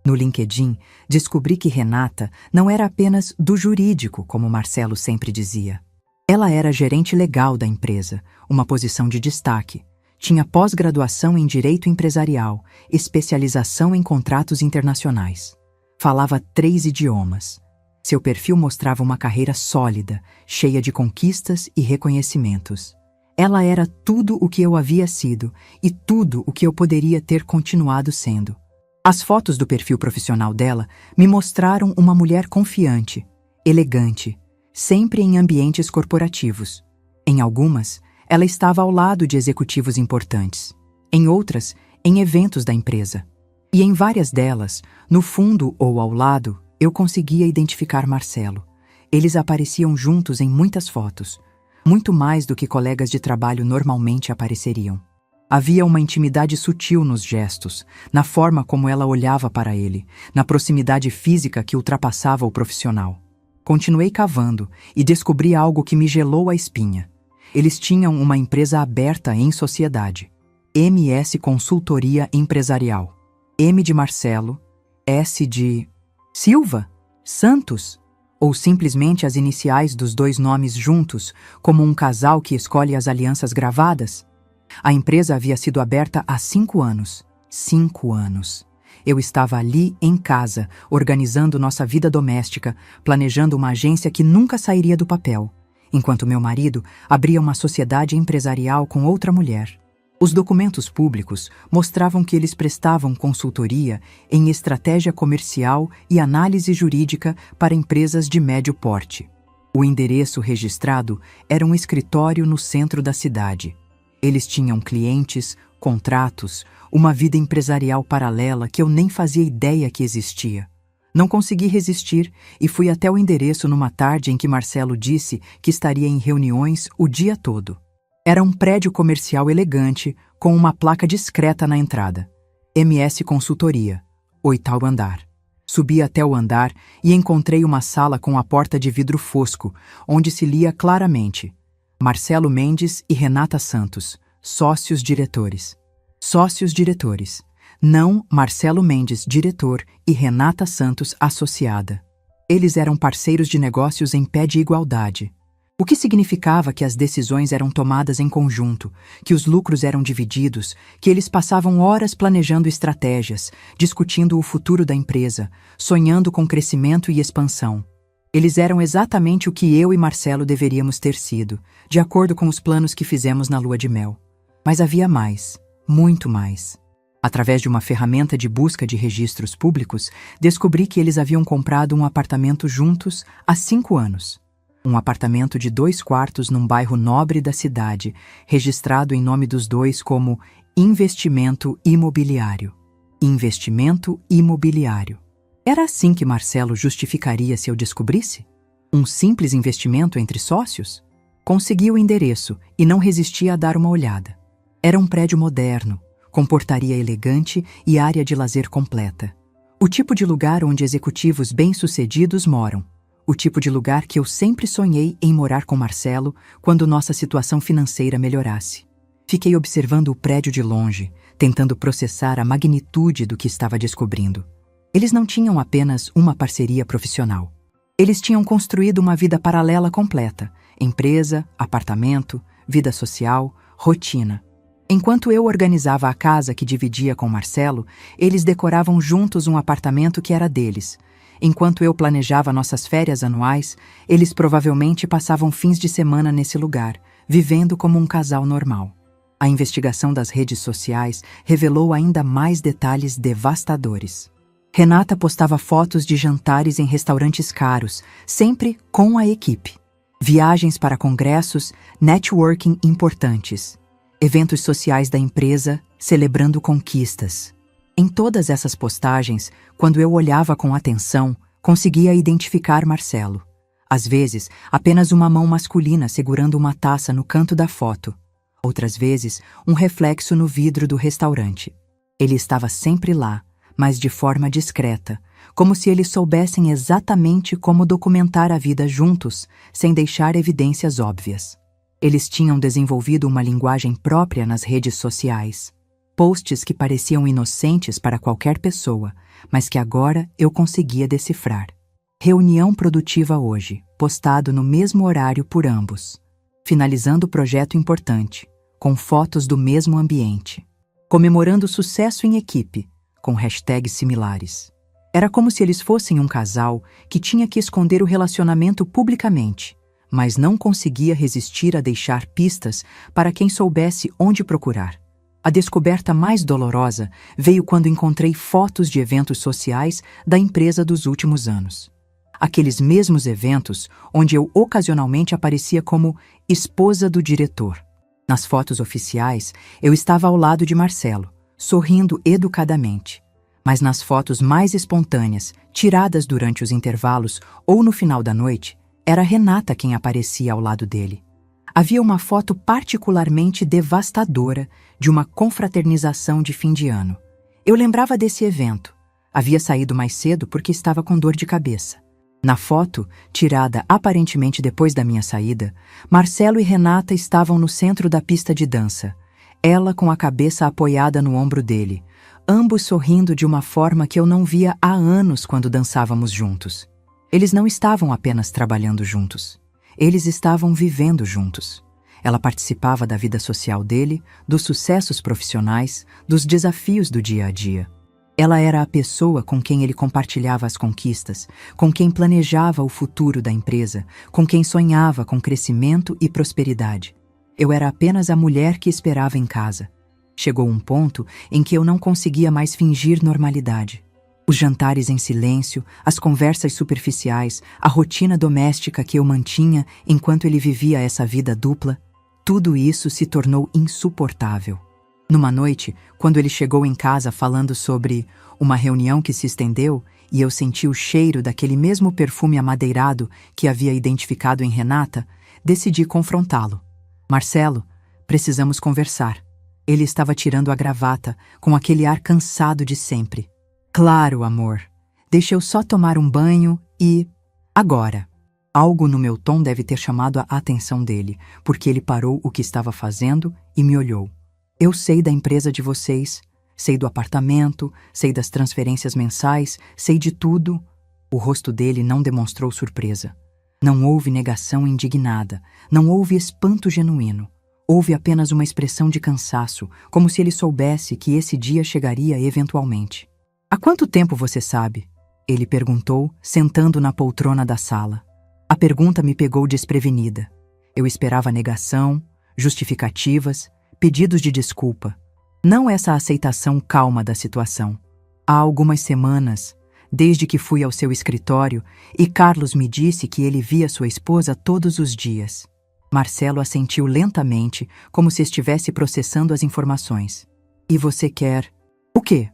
No LinkedIn, descobri que Renata não era apenas do jurídico, como Marcelo sempre dizia. Ela era gerente legal da empresa, uma posição de destaque. Tinha pós-graduação em Direito Empresarial, especialização em contratos internacionais. Falava 3 idiomas. Seu perfil mostrava uma carreira sólida, cheia de conquistas e reconhecimentos. Ela era tudo o que eu havia sido e tudo o que eu poderia ter continuado sendo. As fotos do perfil profissional dela me mostraram uma mulher confiante, elegante, sempre em ambientes corporativos. Em algumas, ela estava ao lado de executivos importantes. Em outras, em eventos da empresa. E em várias delas, no fundo ou ao lado, eu conseguia identificar Marcelo. Eles apareciam juntos em muitas fotos, muito mais do que colegas de trabalho normalmente apareceriam. Havia uma intimidade sutil nos gestos, na forma como ela olhava para ele, na proximidade física que ultrapassava o profissional. Continuei cavando e descobri algo que me gelou a espinha. Eles tinham uma empresa aberta em sociedade. MS Consultoria Empresarial. M de Marcelo, S de Silva? Santos? Ou simplesmente as iniciais dos 2 nomes juntos, como um casal que escolhe as alianças gravadas? A empresa havia sido aberta há 5 anos. 5 anos. Eu estava ali, em casa, organizando nossa vida doméstica, planejando uma agência que nunca sairia do papel, enquanto meu marido abria uma sociedade empresarial com outra mulher. Os documentos públicos mostravam que eles prestavam consultoria em estratégia comercial e análise jurídica para empresas de médio porte. O endereço registrado era um escritório no centro da cidade. Eles tinham clientes, contratos, uma vida empresarial paralela que eu nem fazia ideia que existia. Não consegui resistir e fui até o endereço numa tarde em que Marcelo disse que estaria em reuniões o dia todo. Era um prédio comercial elegante, com uma placa discreta na entrada. MS Consultoria, 8º andar. Subi até o andar e encontrei uma sala com a porta de vidro fosco, onde se lia claramente: Marcelo Mendes e Renata Santos, sócios-diretores. Sócios-diretores. Não Marcelo Mendes, diretor, e Renata Santos, associada. Eles eram parceiros de negócios em pé de igualdade. O que significava que as decisões eram tomadas em conjunto, que os lucros eram divididos, que eles passavam horas planejando estratégias, discutindo o futuro da empresa, sonhando com crescimento e expansão. Eles eram exatamente o que eu e Marcelo deveríamos ter sido, de acordo com os planos que fizemos na lua de mel. Mas havia mais, muito mais. Através de uma ferramenta de busca de registros públicos, descobri que eles haviam comprado um apartamento juntos há 5 anos. Um apartamento de 2 quartos num bairro nobre da cidade, registrado em nome dos dois como investimento imobiliário. Investimento imobiliário. Era assim que Marcelo justificaria se eu descobrisse? Um simples investimento entre sócios? Consegui o endereço e não resisti a dar uma olhada. Era um prédio moderno, com portaria elegante e área de lazer completa. O tipo de lugar onde executivos bem-sucedidos moram. O tipo de lugar que eu sempre sonhei em morar com Marcelo quando nossa situação financeira melhorasse. Fiquei observando o prédio de longe, tentando processar a magnitude do que estava descobrindo. Eles não tinham apenas uma parceria profissional. Eles tinham construído uma vida paralela completa: empresa, apartamento, vida social, rotina. Enquanto eu organizava a casa que dividia com Marcelo, eles decoravam juntos um apartamento que era deles. Enquanto eu planejava nossas férias anuais, eles provavelmente passavam fins de semana nesse lugar, vivendo como um casal normal. A investigação das redes sociais revelou ainda mais detalhes devastadores. Renata postava fotos de jantares em restaurantes caros, sempre com a equipe. Viagens para congressos, networking importantes. Eventos sociais da empresa, celebrando conquistas. Em todas essas postagens, quando eu olhava com atenção, conseguia identificar Marcelo. Às vezes, apenas uma mão masculina segurando uma taça no canto da foto. Outras vezes, um reflexo no vidro do restaurante. Ele estava sempre lá, mas de forma discreta, como se eles soubessem exatamente como documentar a vida juntos, sem deixar evidências óbvias. Eles tinham desenvolvido uma linguagem própria nas redes sociais. Posts que pareciam inocentes para qualquer pessoa, mas que agora eu conseguia decifrar. Reunião produtiva hoje, postado no mesmo horário por ambos. Finalizando projeto importante, com fotos do mesmo ambiente. Comemorando sucesso em equipe, com hashtags similares. Era como se eles fossem um casal que tinha que esconder o relacionamento publicamente, mas não conseguia resistir a deixar pistas para quem soubesse onde procurar. A descoberta mais dolorosa veio quando encontrei fotos de eventos sociais da empresa dos últimos anos. Aqueles mesmos eventos onde eu ocasionalmente aparecia como esposa do diretor. Nas fotos oficiais, eu estava ao lado de Marcelo, sorrindo educadamente. Mas nas fotos mais espontâneas, tiradas durante os intervalos ou no final da noite, era Renata quem aparecia ao lado dele. Havia uma foto particularmente devastadora de uma confraternização de fim de ano. Eu lembrava desse evento. Havia saído mais cedo porque estava com dor de cabeça. Na foto, tirada aparentemente depois da minha saída, Marcelo e Renata estavam no centro da pista de dança, ela com a cabeça apoiada no ombro dele, ambos sorrindo de uma forma que eu não via há anos quando dançávamos juntos. Eles não estavam apenas trabalhando juntos. Eles estavam vivendo juntos. Ela participava da vida social dele, dos sucessos profissionais, dos desafios do dia a dia. Ela era a pessoa com quem ele compartilhava as conquistas, com quem planejava o futuro da empresa, com quem sonhava com crescimento e prosperidade. Eu era apenas a mulher que esperava em casa. Chegou um ponto em que eu não conseguia mais fingir normalidade. Os jantares em silêncio, as conversas superficiais, a rotina doméstica que eu mantinha enquanto ele vivia essa vida dupla, tudo isso se tornou insuportável. Numa noite, quando ele chegou em casa falando sobre uma reunião que se estendeu e eu senti o cheiro daquele mesmo perfume amadeirado que havia identificado em Renata, decidi confrontá-lo. Marcelo, precisamos conversar. Ele estava tirando a gravata, com aquele ar cansado de sempre. Claro, amor. Deixa eu só tomar um banho e... Agora. Algo no meu tom deve ter chamado a atenção dele, porque ele parou o que estava fazendo e me olhou. Eu sei da empresa de vocês, sei do apartamento, sei das transferências mensais, sei de tudo. O rosto dele não demonstrou surpresa. Não houve negação indignada, não houve espanto genuíno. Houve apenas uma expressão de cansaço, como se ele soubesse que esse dia chegaria eventualmente. Há quanto tempo você sabe? Ele perguntou, sentando na poltrona da sala. A pergunta me pegou desprevenida. Eu esperava negação, justificativas, pedidos de desculpa. Não essa aceitação calma da situação. Há algumas semanas, desde que fui ao seu escritório e Carlos me disse que ele via sua esposa todos os dias. Marcelo assentiu lentamente, como se estivesse processando as informações. E você quer... O quê?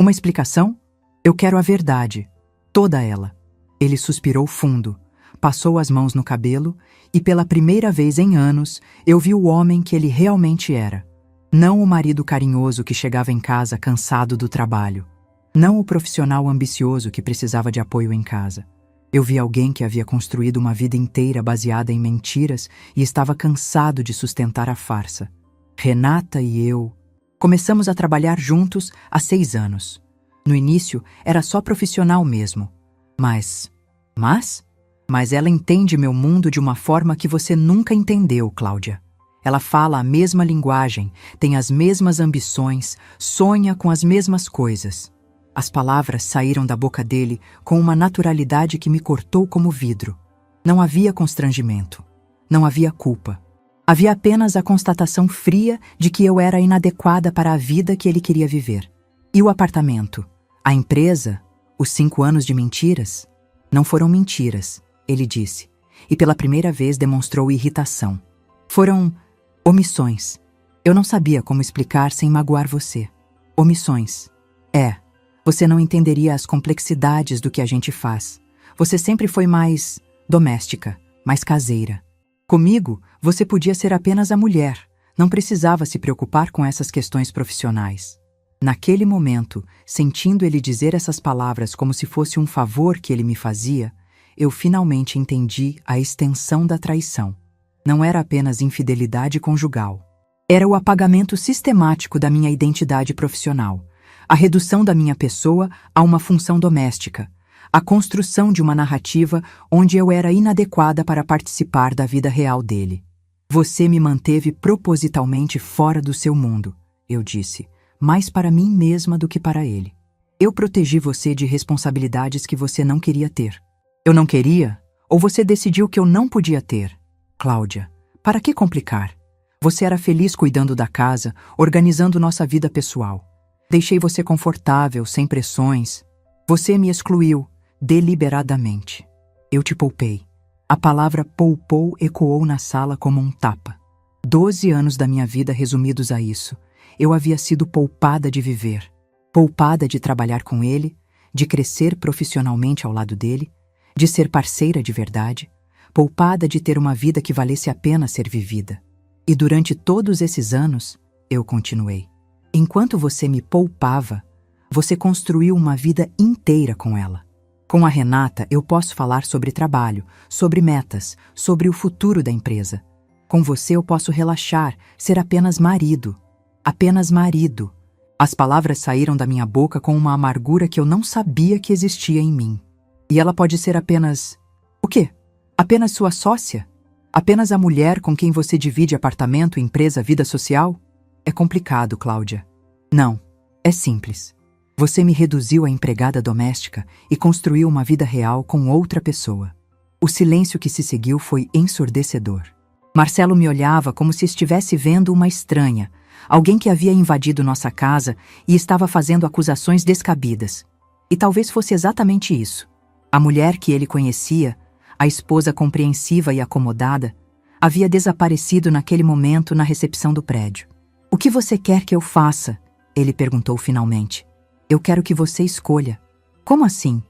Uma explicação? Eu quero a verdade. Toda ela. Ele suspirou fundo, passou as mãos no cabelo e pela primeira vez em anos eu vi o homem que ele realmente era. Não o marido carinhoso que chegava em casa cansado do trabalho. Não o profissional ambicioso que precisava de apoio em casa. Eu vi alguém que havia construído uma vida inteira baseada em mentiras e estava cansado de sustentar a farsa. Renata e eu começamos a trabalhar juntos há 6 anos. No início era só profissional mesmo. Mas ela entende meu mundo de uma forma que você nunca entendeu, Cláudia. Ela fala a mesma linguagem, tem as mesmas ambições, sonha com as mesmas coisas. As palavras saíram da boca dele com uma naturalidade que me cortou como vidro. Não havia constrangimento. Não havia culpa. Havia apenas a constatação fria de que eu era inadequada para a vida que ele queria viver. E o apartamento? A empresa? Os 5 anos de mentiras? Não foram mentiras, ele disse, e pela primeira vez demonstrou irritação. Foram omissões. Eu não sabia como explicar sem magoar você. Omissões. Você não entenderia as complexidades do que a gente faz. Você sempre foi mais doméstica, mais caseira. Comigo, você podia ser apenas a mulher. Não precisava se preocupar com essas questões profissionais. Naquele momento, sentindo ele dizer essas palavras como se fosse um favor que ele me fazia, eu finalmente entendi a extensão da traição. Não era apenas infidelidade conjugal. Era o apagamento sistemático da minha identidade profissional, a redução da minha pessoa a uma função doméstica, a construção de uma narrativa onde eu era inadequada para participar da vida real dele. Você me manteve propositalmente fora do seu mundo, eu disse, mais para mim mesma do que para ele. Eu protegi você de responsabilidades que você não queria ter. Eu não queria? Ou você decidiu que eu não podia ter? Cláudia, para que complicar? Você era feliz cuidando da casa, organizando nossa vida pessoal. Deixei você confortável, sem pressões. Você me excluiu, deliberadamente. Eu te poupei. A palavra poupou ecoou na sala como um tapa. 12 anos da minha vida resumidos a isso. Eu havia sido poupada de viver. Poupada de trabalhar com ele, de crescer profissionalmente ao lado dele, de ser parceira de verdade, poupada de ter uma vida que valesse a pena ser vivida. E durante todos esses anos, eu continuei. Enquanto você me poupava, você construiu uma vida inteira com ela. Com a Renata, eu posso falar sobre trabalho, sobre metas, sobre o futuro da empresa. Com você eu posso relaxar, ser apenas marido. Apenas marido. As palavras saíram da minha boca com uma amargura que eu não sabia que existia em mim. E ela pode ser apenas... O quê? Apenas sua sócia? Apenas a mulher com quem você divide apartamento, empresa, vida social? É complicado, Cláudia. Não, é simples. Você me reduziu a empregada doméstica e construiu uma vida real com outra pessoa. O silêncio que se seguiu foi ensurdecedor. Marcelo me olhava como se estivesse vendo uma estranha, alguém que havia invadido nossa casa e estava fazendo acusações descabidas. E talvez fosse exatamente isso. A mulher que ele conhecia, a esposa compreensiva e acomodada, havia desaparecido naquele momento na recepção do prédio. "O que você quer que eu faça?" ele perguntou finalmente. "Eu quero que você escolha." "Como assim?"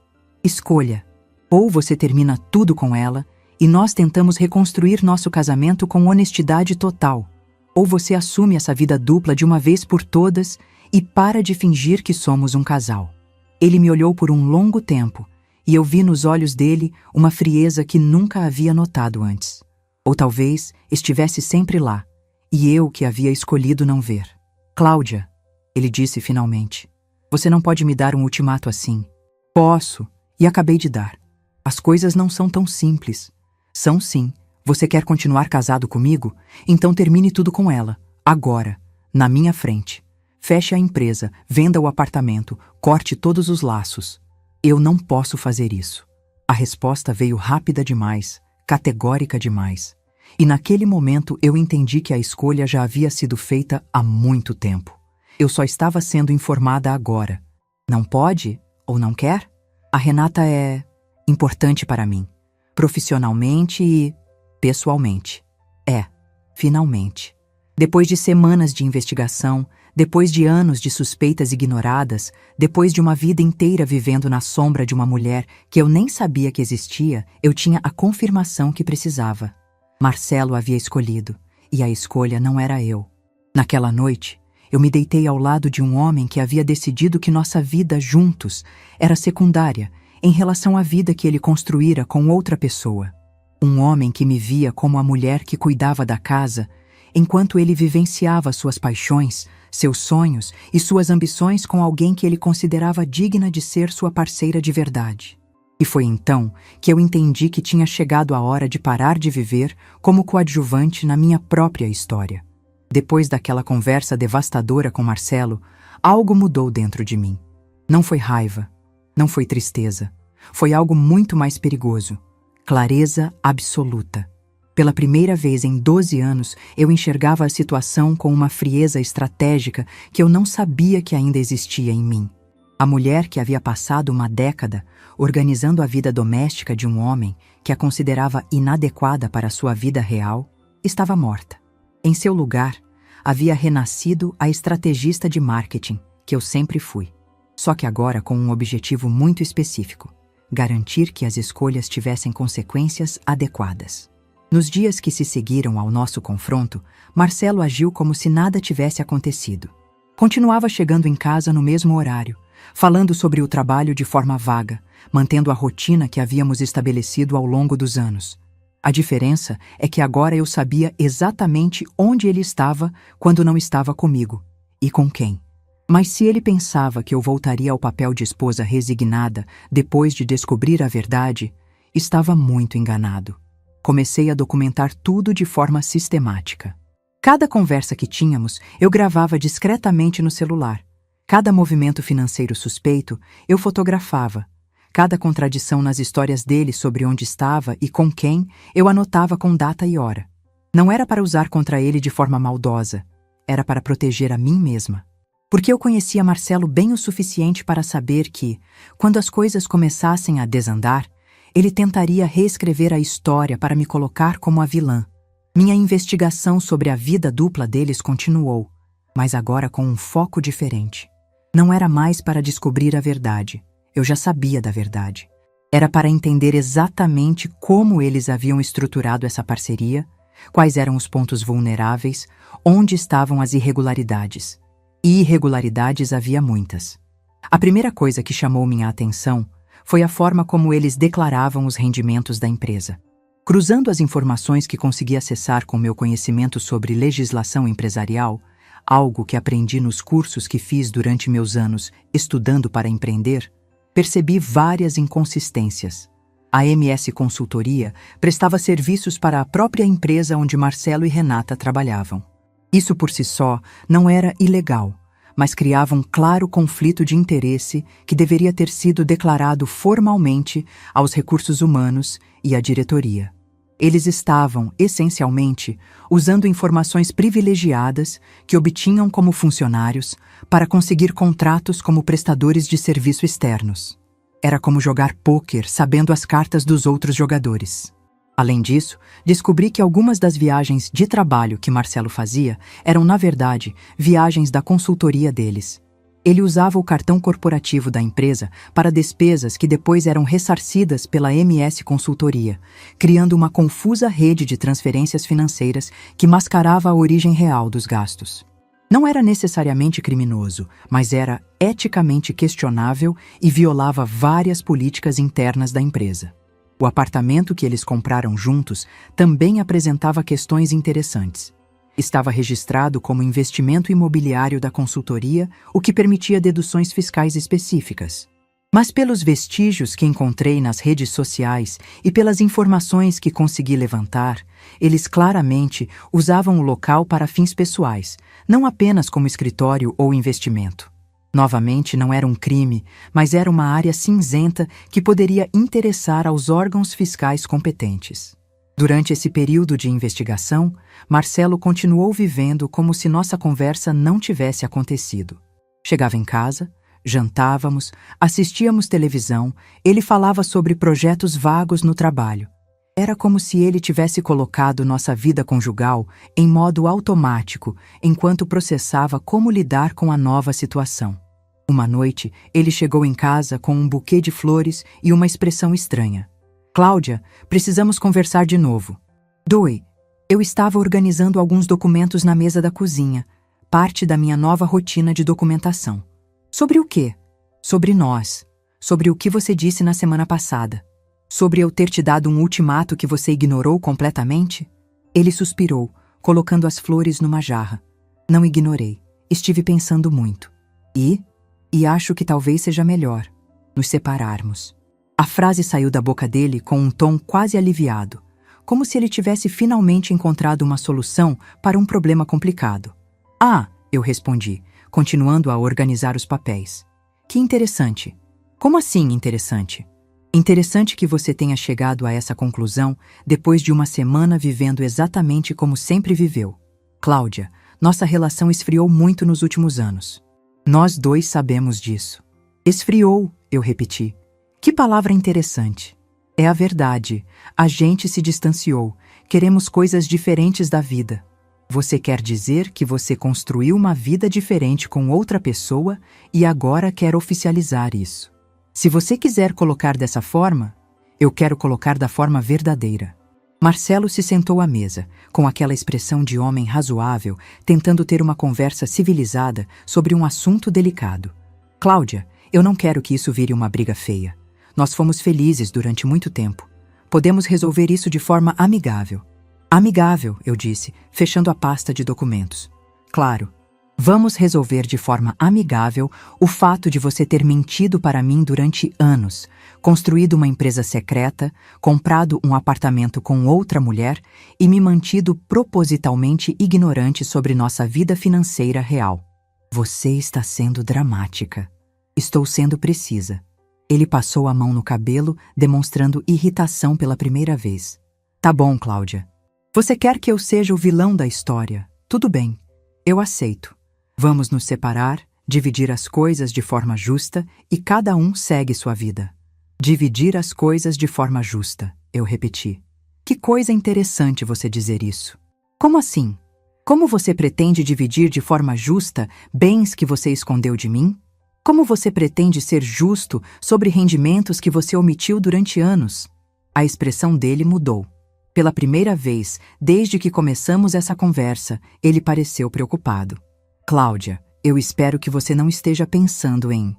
"Escolha. Ou você termina tudo com ela e nós tentamos reconstruir nosso casamento com honestidade total. Ou você assume essa vida dupla de uma vez por todas e para de fingir que somos um casal." Ele me olhou por um longo tempo e eu vi nos olhos dele uma frieza que nunca havia notado antes. Ou talvez estivesse sempre lá, e eu que havia escolhido não ver. "Cláudia", ele disse finalmente, "você não pode me dar um ultimato assim." "Posso, e acabei de dar. As coisas não são tão simples." "São sim. Você quer continuar casado comigo? Então termine tudo com ela, agora, na minha frente. Feche a empresa, venda o apartamento, corte todos os laços." "Eu não posso fazer isso." A resposta veio rápida demais, categórica demais. E naquele momento eu entendi que a escolha já havia sido feita há muito tempo. Eu só estava sendo informada agora. Não pode ou não quer? A Renata é importante para mim, profissionalmente e pessoalmente. Finalmente. Depois de semanas de investigação, depois de anos de suspeitas ignoradas, depois de uma vida inteira vivendo na sombra de uma mulher que eu nem sabia que existia, eu tinha a confirmação que precisava. Marcelo havia escolhido, e a escolha não era eu. Naquela noite, eu me deitei ao lado de um homem que havia decidido que nossa vida juntos era secundária em relação à vida que ele construíra com outra pessoa. Um homem que me via como a mulher que cuidava da casa, enquanto ele vivenciava suas paixões, seus sonhos e suas ambições com alguém que ele considerava digna de ser sua parceira de verdade. E foi então que eu entendi que tinha chegado a hora de parar de viver como coadjuvante na minha própria história. Depois daquela conversa devastadora com Marcelo, algo mudou dentro de mim. Não foi raiva, não foi tristeza, foi algo muito mais perigoso. Clareza absoluta. Pela primeira vez em 12 anos, eu enxergava a situação com uma frieza estratégica que eu não sabia que ainda existia em mim. A mulher que havia passado uma década organizando a vida doméstica de um homem que a considerava inadequada para a sua vida real, estava morta. Em seu lugar, havia renascido a estrategista de marketing, que eu sempre fui. Só que agora com um objetivo muito específico: garantir que as escolhas tivessem consequências adequadas. Nos dias que se seguiram ao nosso confronto, Marcelo agiu como se nada tivesse acontecido. Continuava chegando em casa no mesmo horário, falando sobre o trabalho de forma vaga, mantendo a rotina que havíamos estabelecido ao longo dos anos. A diferença é que agora eu sabia exatamente onde ele estava quando não estava comigo, e com quem. Mas se ele pensava que eu voltaria ao papel de esposa resignada depois de descobrir a verdade, estava muito enganado. Comecei a documentar tudo de forma sistemática. Cada conversa que tínhamos, eu gravava discretamente no celular. Cada movimento financeiro suspeito, eu fotografava. Cada contradição nas histórias dele sobre onde estava e com quem, eu anotava com data e hora. Não era para usar contra ele de forma maldosa, era para proteger a mim mesma. Porque eu conhecia Marcelo bem o suficiente para saber que, quando as coisas começassem a desandar, ele tentaria reescrever a história para me colocar como a vilã. Minha investigação sobre a vida dupla deles continuou, mas agora com um foco diferente. Não era mais para descobrir a verdade, eu já sabia da verdade. Era para entender exatamente como eles haviam estruturado essa parceria, quais eram os pontos vulneráveis, onde estavam as irregularidades. E irregularidades havia muitas. A primeira coisa que chamou minha atenção foi a forma como eles declaravam os rendimentos da empresa. Cruzando as informações que consegui acessar com meu conhecimento sobre legislação empresarial, algo que aprendi nos cursos que fiz durante meus anos estudando para empreender, percebi várias inconsistências. A MS Consultoria prestava serviços para a própria empresa onde Marcelo e Renata trabalhavam. Isso por si só não era ilegal, mas criava um claro conflito de interesse que deveria ter sido declarado formalmente aos recursos humanos e à diretoria. Eles estavam, essencialmente, usando informações privilegiadas que obtinham como funcionários para conseguir contratos como prestadores de serviço externos. Era como jogar pôquer sabendo as cartas dos outros jogadores. Além disso, descobri que algumas das viagens de trabalho que Marcelo fazia eram, na verdade, viagens da consultoria deles. Ele usava o cartão corporativo da empresa para despesas que depois eram ressarcidas pela MS Consultoria, criando uma confusa rede de transferências financeiras que mascarava a origem real dos gastos. Não era necessariamente criminoso, mas era eticamente questionável e violava várias políticas internas da empresa. O apartamento que eles compraram juntos também apresentava questões interessantes. Estava registrado como investimento imobiliário da consultoria, o que permitia deduções fiscais específicas. Mas pelos vestígios que encontrei nas redes sociais e pelas informações que consegui levantar, eles claramente usavam o local para fins pessoais, não apenas como escritório ou investimento. Novamente, não era um crime, mas era uma área cinzenta que poderia interessar aos órgãos fiscais competentes. Durante esse período de investigação, Marcelo continuou vivendo como se nossa conversa não tivesse acontecido. Chegava em casa, jantávamos, assistíamos televisão, ele falava sobre projetos vagos no trabalho. Era como se ele tivesse colocado nossa vida conjugal em modo automático enquanto processava como lidar com a nova situação. Uma noite, ele chegou em casa com um buquê de flores e uma expressão estranha. Cláudia, precisamos conversar de novo. Doi, eu estava organizando alguns documentos na mesa da cozinha, parte da minha nova rotina de documentação. Sobre o quê? Sobre nós. Sobre o que você disse na semana passada. Sobre eu ter te dado um ultimato que você ignorou completamente? Ele suspirou, colocando as flores numa jarra. Não ignorei. Estive pensando muito. E acho que talvez seja melhor nos separarmos. A frase saiu da boca dele com um tom quase aliviado, como se ele tivesse finalmente encontrado uma solução para um problema complicado. Ah, eu respondi, continuando a organizar os papéis. Que interessante. Como assim interessante? Interessante que você tenha chegado a essa conclusão depois de uma semana vivendo exatamente como sempre viveu. Cláudia, nossa relação esfriou muito nos últimos anos. Nós dois sabemos disso. Esfriou, eu repeti. Que palavra interessante. É a verdade. A gente se distanciou. Queremos coisas diferentes da vida. Você quer dizer que você construiu uma vida diferente com outra pessoa e agora quer oficializar isso. Se você quiser colocar dessa forma, eu quero colocar da forma verdadeira. Marcelo se sentou à mesa, com aquela expressão de homem razoável, tentando ter uma conversa civilizada sobre um assunto delicado. Cláudia, eu não quero que isso vire uma briga feia. Nós fomos felizes durante muito tempo. Podemos resolver isso de forma amigável. Amigável, eu disse, fechando a pasta de documentos. Claro. Vamos resolver de forma amigável o fato de você ter mentido para mim durante anos, construído uma empresa secreta, comprado um apartamento com outra mulher e me mantido propositalmente ignorante sobre nossa vida financeira real. Você está sendo dramática. Estou sendo precisa. Ele passou a mão no cabelo, demonstrando irritação pela primeira vez. Tá bom, Cláudia. Você quer que eu seja o vilão da história? Tudo bem. Eu aceito. Vamos nos separar, dividir as coisas de forma justa e cada um segue sua vida. Dividir as coisas de forma justa, eu repeti. Que coisa interessante você dizer isso. Como assim? Como você pretende dividir de forma justa bens que você escondeu de mim? Como você pretende ser justo sobre rendimentos que você omitiu durante anos? A expressão dele mudou. Pela primeira vez, desde que começamos essa conversa, ele pareceu preocupado. Cláudia, eu espero que você não esteja pensando em...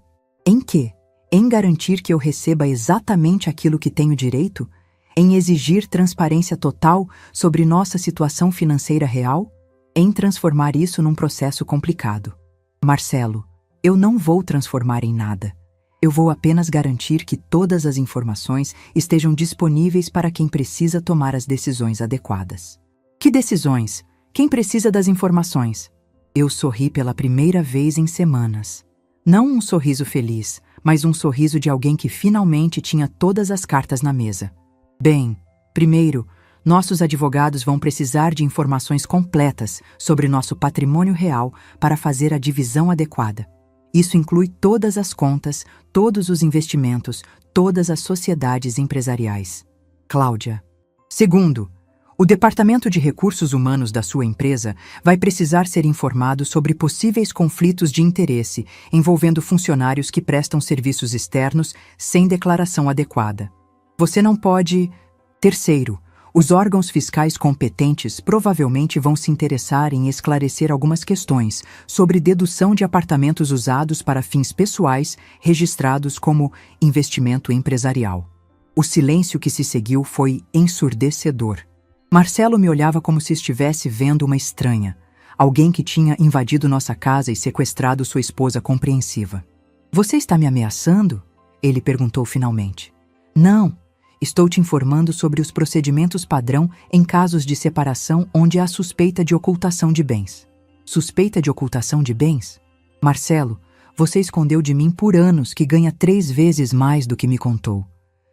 Em quê? Em garantir que eu receba exatamente aquilo que tenho direito? Em exigir transparência total sobre nossa situação financeira real? Em transformar isso num processo complicado. Marcelo, eu não vou transformar em nada. Eu vou apenas garantir que todas as informações estejam disponíveis para quem precisa tomar as decisões adequadas. Que decisões? Quem precisa das informações? Eu sorri pela primeira vez em semanas. Não um sorriso feliz, mas um sorriso de alguém que finalmente tinha todas as cartas na mesa. Bem, primeiro, nossos advogados vão precisar de informações completas sobre nosso patrimônio real para fazer a divisão adequada. Isso inclui todas as contas, todos os investimentos, todas as sociedades empresariais. Cláudia. Segundo, o Departamento de Recursos Humanos da sua empresa vai precisar ser informado sobre possíveis conflitos de interesse envolvendo funcionários que prestam serviços externos sem declaração adequada. Você não pode... Terceiro, os órgãos fiscais competentes provavelmente vão se interessar em esclarecer algumas questões sobre dedução de apartamentos usados para fins pessoais registrados como investimento empresarial. O silêncio que se seguiu foi ensurdecedor. Marcelo me olhava como se estivesse vendo uma estranha, alguém que tinha invadido nossa casa e sequestrado sua esposa compreensiva. Você está me ameaçando? Ele perguntou finalmente. Não, estou te informando sobre os procedimentos padrão em casos de separação onde há suspeita de ocultação de bens. Suspeita de ocultação de bens? Marcelo, você escondeu de mim por anos que ganha 3 vezes mais do que me contou.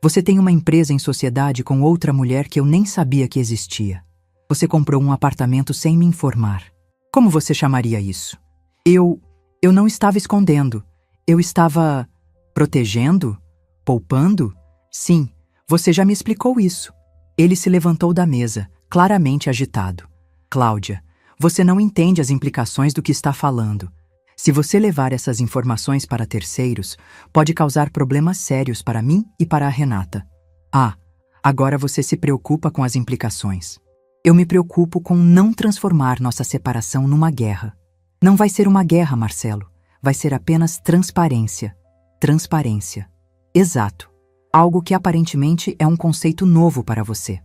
Você tem uma empresa em sociedade com outra mulher que eu nem sabia que existia. Você comprou um apartamento sem me informar. Como você chamaria isso? Eu não estava escondendo. Eu estava... protegendo? Poupando? Sim, você já me explicou isso. Ele se levantou da mesa, claramente agitado. Cláudia, você não entende as implicações do que está falando. Se você levar essas informações para terceiros, pode causar problemas sérios para mim e para a Renata. Ah, agora você se preocupa com as implicações. Eu me preocupo com não transformar nossa separação numa guerra. Não vai ser uma guerra, Marcelo. Vai ser apenas transparência. Transparência. Exato. Algo que aparentemente é um conceito novo para você.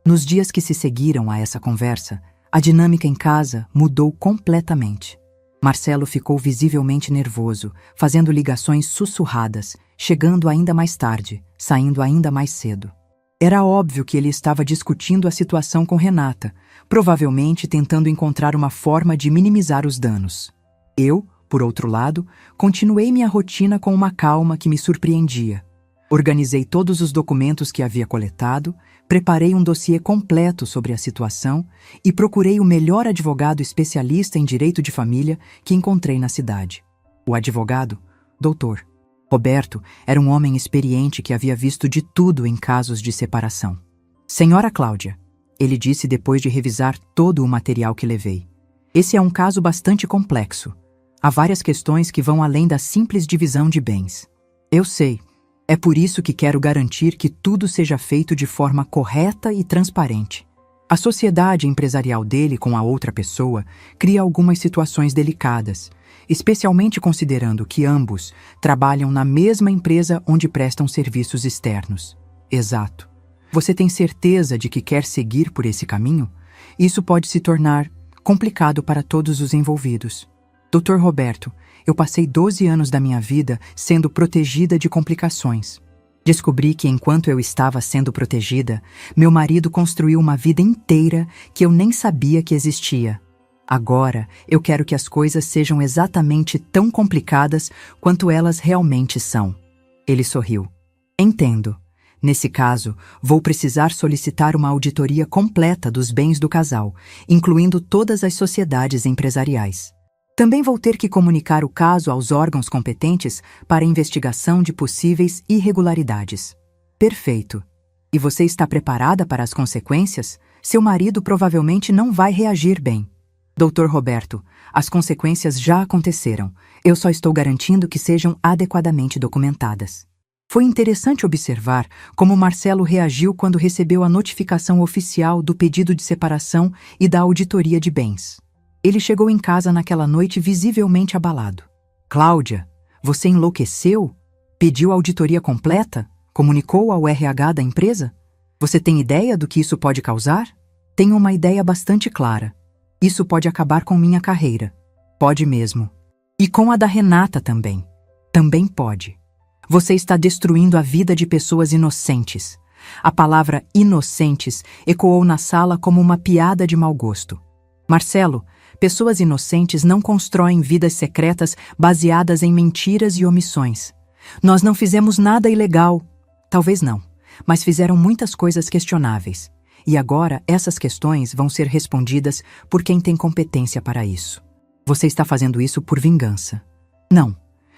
Nos dias que se seguiram a essa conversa, a dinâmica em casa mudou completamente. Marcelo ficou visivelmente nervoso, fazendo ligações sussurradas, chegando ainda mais tarde, saindo ainda mais cedo. Era óbvio que ele estava discutindo a situação com Renata, provavelmente tentando encontrar uma forma de minimizar os danos. Eu, por outro lado, continuei minha rotina com uma calma que me surpreendia. Organizei todos os documentos que havia coletado, preparei um dossiê completo sobre a situação e procurei o melhor advogado especialista em direito de família que encontrei na cidade. O advogado, Dr. Roberto, era um homem experiente que havia visto de tudo em casos de separação. Senhora Cláudia, ele disse depois de revisar todo o material que levei. Esse é um caso bastante complexo. Há várias questões que vão além da simples divisão de bens. Eu sei. É por isso que quero garantir que tudo seja feito de forma correta e transparente. A sociedade empresarial dele com a outra pessoa cria algumas situações delicadas, especialmente considerando que ambos trabalham na mesma empresa onde prestam serviços externos. Exato. Você tem certeza de que quer seguir por esse caminho? Isso pode se tornar complicado para todos os envolvidos. Dr. Roberto, eu passei 12 anos da minha vida sendo protegida de complicações. Descobri que enquanto eu estava sendo protegida, meu marido construiu uma vida inteira que eu nem sabia que existia. Agora, eu quero que as coisas sejam exatamente tão complicadas quanto elas realmente são. Ele sorriu. Entendo. Nesse caso, vou precisar solicitar uma auditoria completa dos bens do casal, incluindo todas as sociedades empresariais. Também vou ter que comunicar o caso aos órgãos competentes para investigação de possíveis irregularidades. Perfeito. E você está preparada para as consequências? Seu marido provavelmente não vai reagir bem. Dr. Roberto, as consequências já aconteceram. Eu só estou garantindo que sejam adequadamente documentadas. Foi interessante observar como Marcelo reagiu quando recebeu a notificação oficial do pedido de separação e da auditoria de bens. Ele chegou em casa naquela noite visivelmente abalado. Cláudia, você enlouqueceu? Pediu auditoria completa? Comunicou ao RH da empresa? Você tem ideia do que isso pode causar? Tenho uma ideia bastante clara. Isso pode acabar com minha carreira. Pode mesmo. E com a da Renata também. Também pode. Você está destruindo a vida de pessoas inocentes. A palavra inocentes ecoou na sala como uma piada de mau gosto. Marcelo, Pessoas inocentes não constroem vidas secretas baseadas em mentiras e omissões. Nós não fizemos nada ilegal. Talvez não, mas fizeram muitas coisas questionáveis. E agora essas questões vão ser respondidas por quem tem competência para isso. Você está fazendo isso por vingança. Não.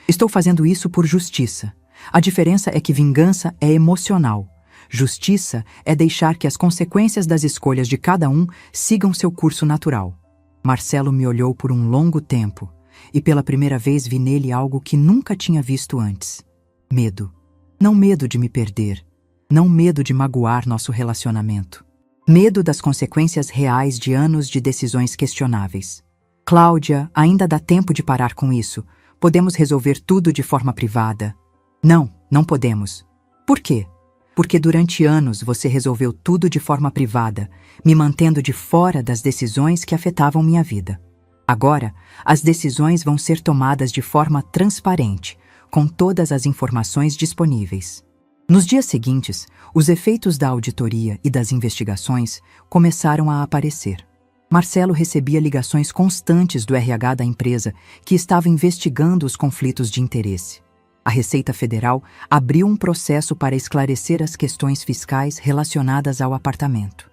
Estou fazendo isso por justiça. A diferença é que vingança é emocional. Justiça é deixar que as consequências das escolhas de cada um sigam seu curso natural. Marcelo me olhou por um longo tempo, e pela primeira vez vi nele algo que nunca tinha visto antes. Medo. Não medo de me perder. Não medo de magoar nosso relacionamento. Medo das consequências reais de anos de decisões questionáveis. Cláudia, ainda dá tempo de parar com isso. Podemos resolver tudo de forma privada. Não, não podemos. Por quê? Porque durante anos você resolveu tudo de forma privada, me mantendo de fora das decisões que afetavam minha vida. Agora, as decisões vão ser tomadas de forma transparente, com todas as informações disponíveis. Nos dias seguintes, os efeitos da auditoria e das investigações começaram a aparecer. Marcelo recebia ligações constantes do RH da empresa, que estava investigando os conflitos de interesse. A Receita Federal abriu um processo para esclarecer as questões fiscais relacionadas ao apartamento.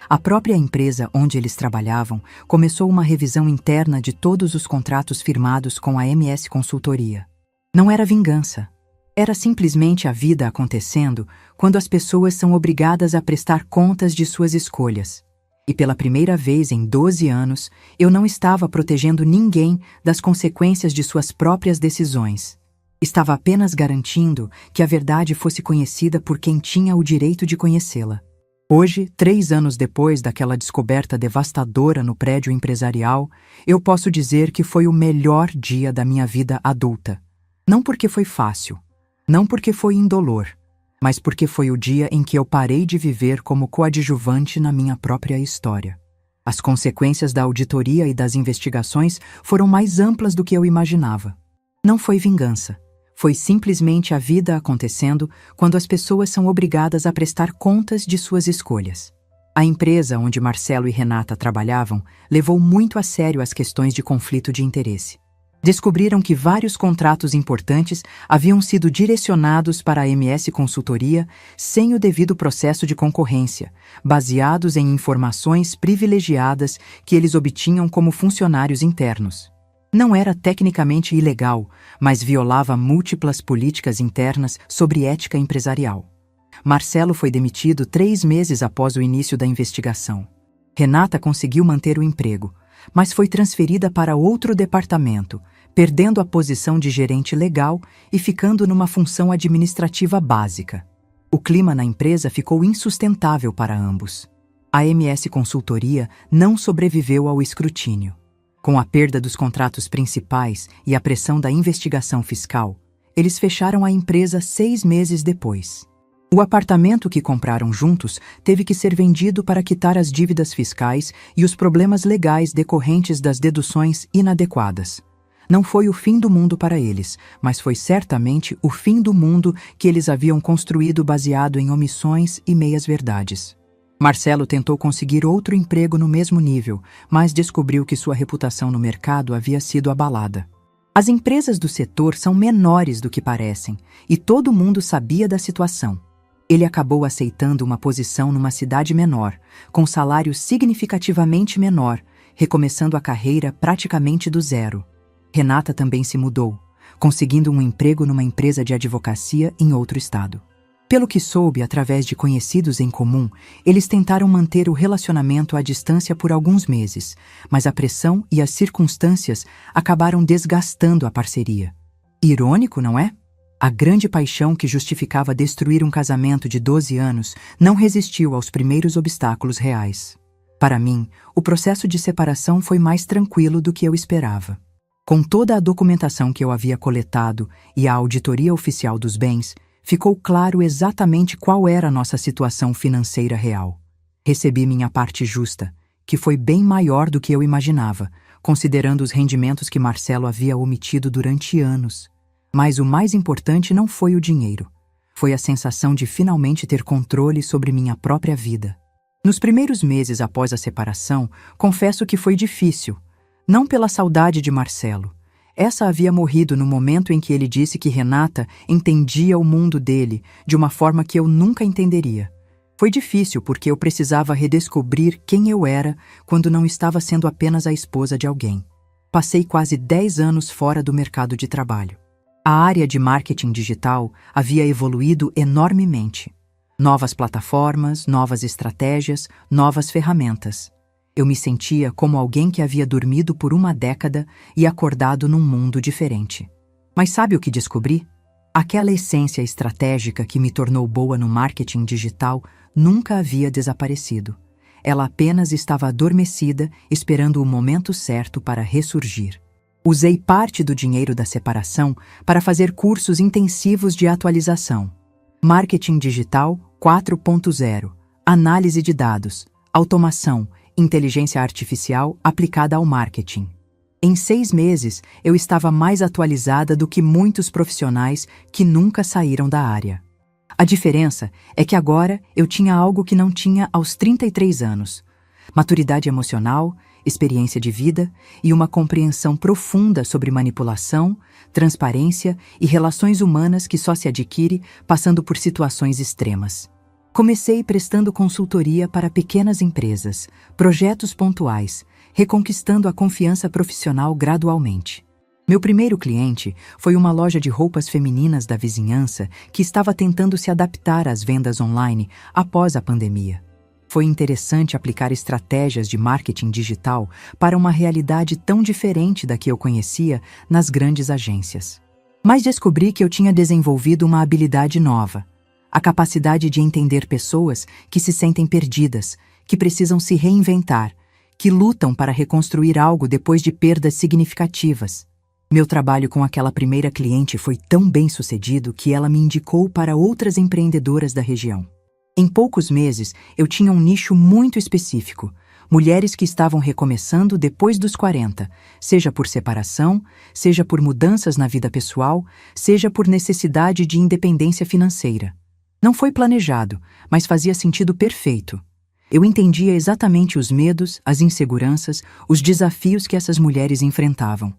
A própria empresa onde eles trabalhavam começou uma revisão interna de todos os contratos firmados com a MS Consultoria. Não era vingança. Era simplesmente a vida acontecendo quando as pessoas são obrigadas a prestar contas de suas escolhas. E pela primeira vez em 12 anos, eu não estava protegendo ninguém das consequências de suas próprias decisões. Estava apenas garantindo que a verdade fosse conhecida por quem tinha o direito de conhecê-la. Hoje, 3 anos depois daquela descoberta devastadora no prédio empresarial, eu posso dizer que foi o melhor dia da minha vida adulta. Não porque foi fácil, não porque foi indolor, mas porque foi o dia em que eu parei de viver como coadjuvante na minha própria história. As consequências da auditoria e das investigações foram mais amplas do que eu imaginava. Não foi vingança. Foi simplesmente a vida acontecendo quando as pessoas são obrigadas a prestar contas de suas escolhas. A empresa onde Marcelo e Renata trabalhavam levou muito a sério as questões de conflito de interesse. Descobriram que vários contratos importantes haviam sido direcionados para a MS Consultoria sem o devido processo de concorrência, baseados em informações privilegiadas que eles obtinham como funcionários internos. Não era tecnicamente ilegal, mas violava múltiplas políticas internas sobre ética empresarial. Marcelo foi demitido 3 meses após o início da investigação. Renata conseguiu manter o emprego, mas foi transferida para outro departamento, perdendo a posição de gerente legal e ficando numa função administrativa básica. O clima na empresa ficou insustentável para ambos. A MS Consultoria não sobreviveu ao escrutínio. Com a perda dos contratos principais e a pressão da investigação fiscal, eles fecharam a empresa 6 meses depois. O apartamento que compraram juntos teve que ser vendido para quitar as dívidas fiscais e os problemas legais decorrentes das deduções inadequadas. Não foi o fim do mundo para eles, mas foi certamente o fim do mundo que eles haviam construído baseado em omissões e meias-verdades. Marcelo tentou conseguir outro emprego no mesmo nível, mas descobriu que sua reputação no mercado havia sido abalada. As empresas do setor são menores do que parecem, e todo mundo sabia da situação. Ele acabou aceitando uma posição numa cidade menor, com salário significativamente menor, recomeçando a carreira praticamente do zero. Renata também se mudou, conseguindo um emprego numa empresa de advocacia em outro estado. Pelo que soube através de conhecidos em comum, eles tentaram manter o relacionamento à distância por alguns meses, mas a pressão e as circunstâncias acabaram desgastando a parceria. Irônico, não é? A grande paixão que justificava destruir um casamento de 12 anos não resistiu aos primeiros obstáculos reais. Para mim, o processo de separação foi mais tranquilo do que eu esperava. Com toda a documentação que eu havia coletado e a auditoria oficial dos bens, ficou claro exatamente qual era a nossa situação financeira real. Recebi minha parte justa, que foi bem maior do que eu imaginava, considerando os rendimentos que Marcelo havia omitido durante anos. Mas o mais importante não foi o dinheiro. Foi a sensação de finalmente ter controle sobre minha própria vida. Nos primeiros meses após a separação, confesso que foi difícil. Não pela saudade de Marcelo. Essa havia morrido no momento em que ele disse que Renata entendia o mundo dele de uma forma que eu nunca entenderia. Foi difícil porque eu precisava redescobrir quem eu era quando não estava sendo apenas a esposa de alguém. Passei quase 10 anos fora do mercado de trabalho. A área de marketing digital havia evoluído enormemente. Novas plataformas, novas estratégias, novas ferramentas. Eu me sentia como alguém que havia dormido por uma década e acordado num mundo diferente. Mas sabe o que descobri? Aquela essência estratégica que me tornou boa no marketing digital nunca havia desaparecido. Ela apenas estava adormecida, esperando o momento certo para ressurgir. Usei parte do dinheiro da separação para fazer cursos intensivos de atualização. Marketing digital 4.0, análise de dados, automação, inteligência artificial aplicada ao marketing. Em 6 meses, eu estava mais atualizada do que muitos profissionais que nunca saíram da área. A diferença é que agora eu tinha algo que não tinha aos 33 anos: maturidade emocional, experiência de vida e uma compreensão profunda sobre manipulação, transparência e relações humanas que só se adquire passando por situações extremas. Comecei prestando consultoria para pequenas empresas, projetos pontuais, reconquistando a confiança profissional gradualmente. Meu primeiro cliente foi uma loja de roupas femininas da vizinhança que estava tentando se adaptar às vendas online após a pandemia. Foi interessante aplicar estratégias de marketing digital para uma realidade tão diferente da que eu conhecia nas grandes agências. Mas descobri que eu tinha desenvolvido uma habilidade nova: a capacidade de entender pessoas que se sentem perdidas, que precisam se reinventar, que lutam para reconstruir algo depois de perdas significativas. Meu trabalho com aquela primeira cliente foi tão bem-sucedido que ela me indicou para outras empreendedoras da região. Em poucos meses, eu tinha um nicho muito específico: mulheres que estavam recomeçando depois dos 40, seja por separação, seja por mudanças na vida pessoal, seja por necessidade de independência financeira. Não foi planejado, mas fazia sentido perfeito. Eu entendia exatamente os medos, as inseguranças, os desafios que essas mulheres enfrentavam.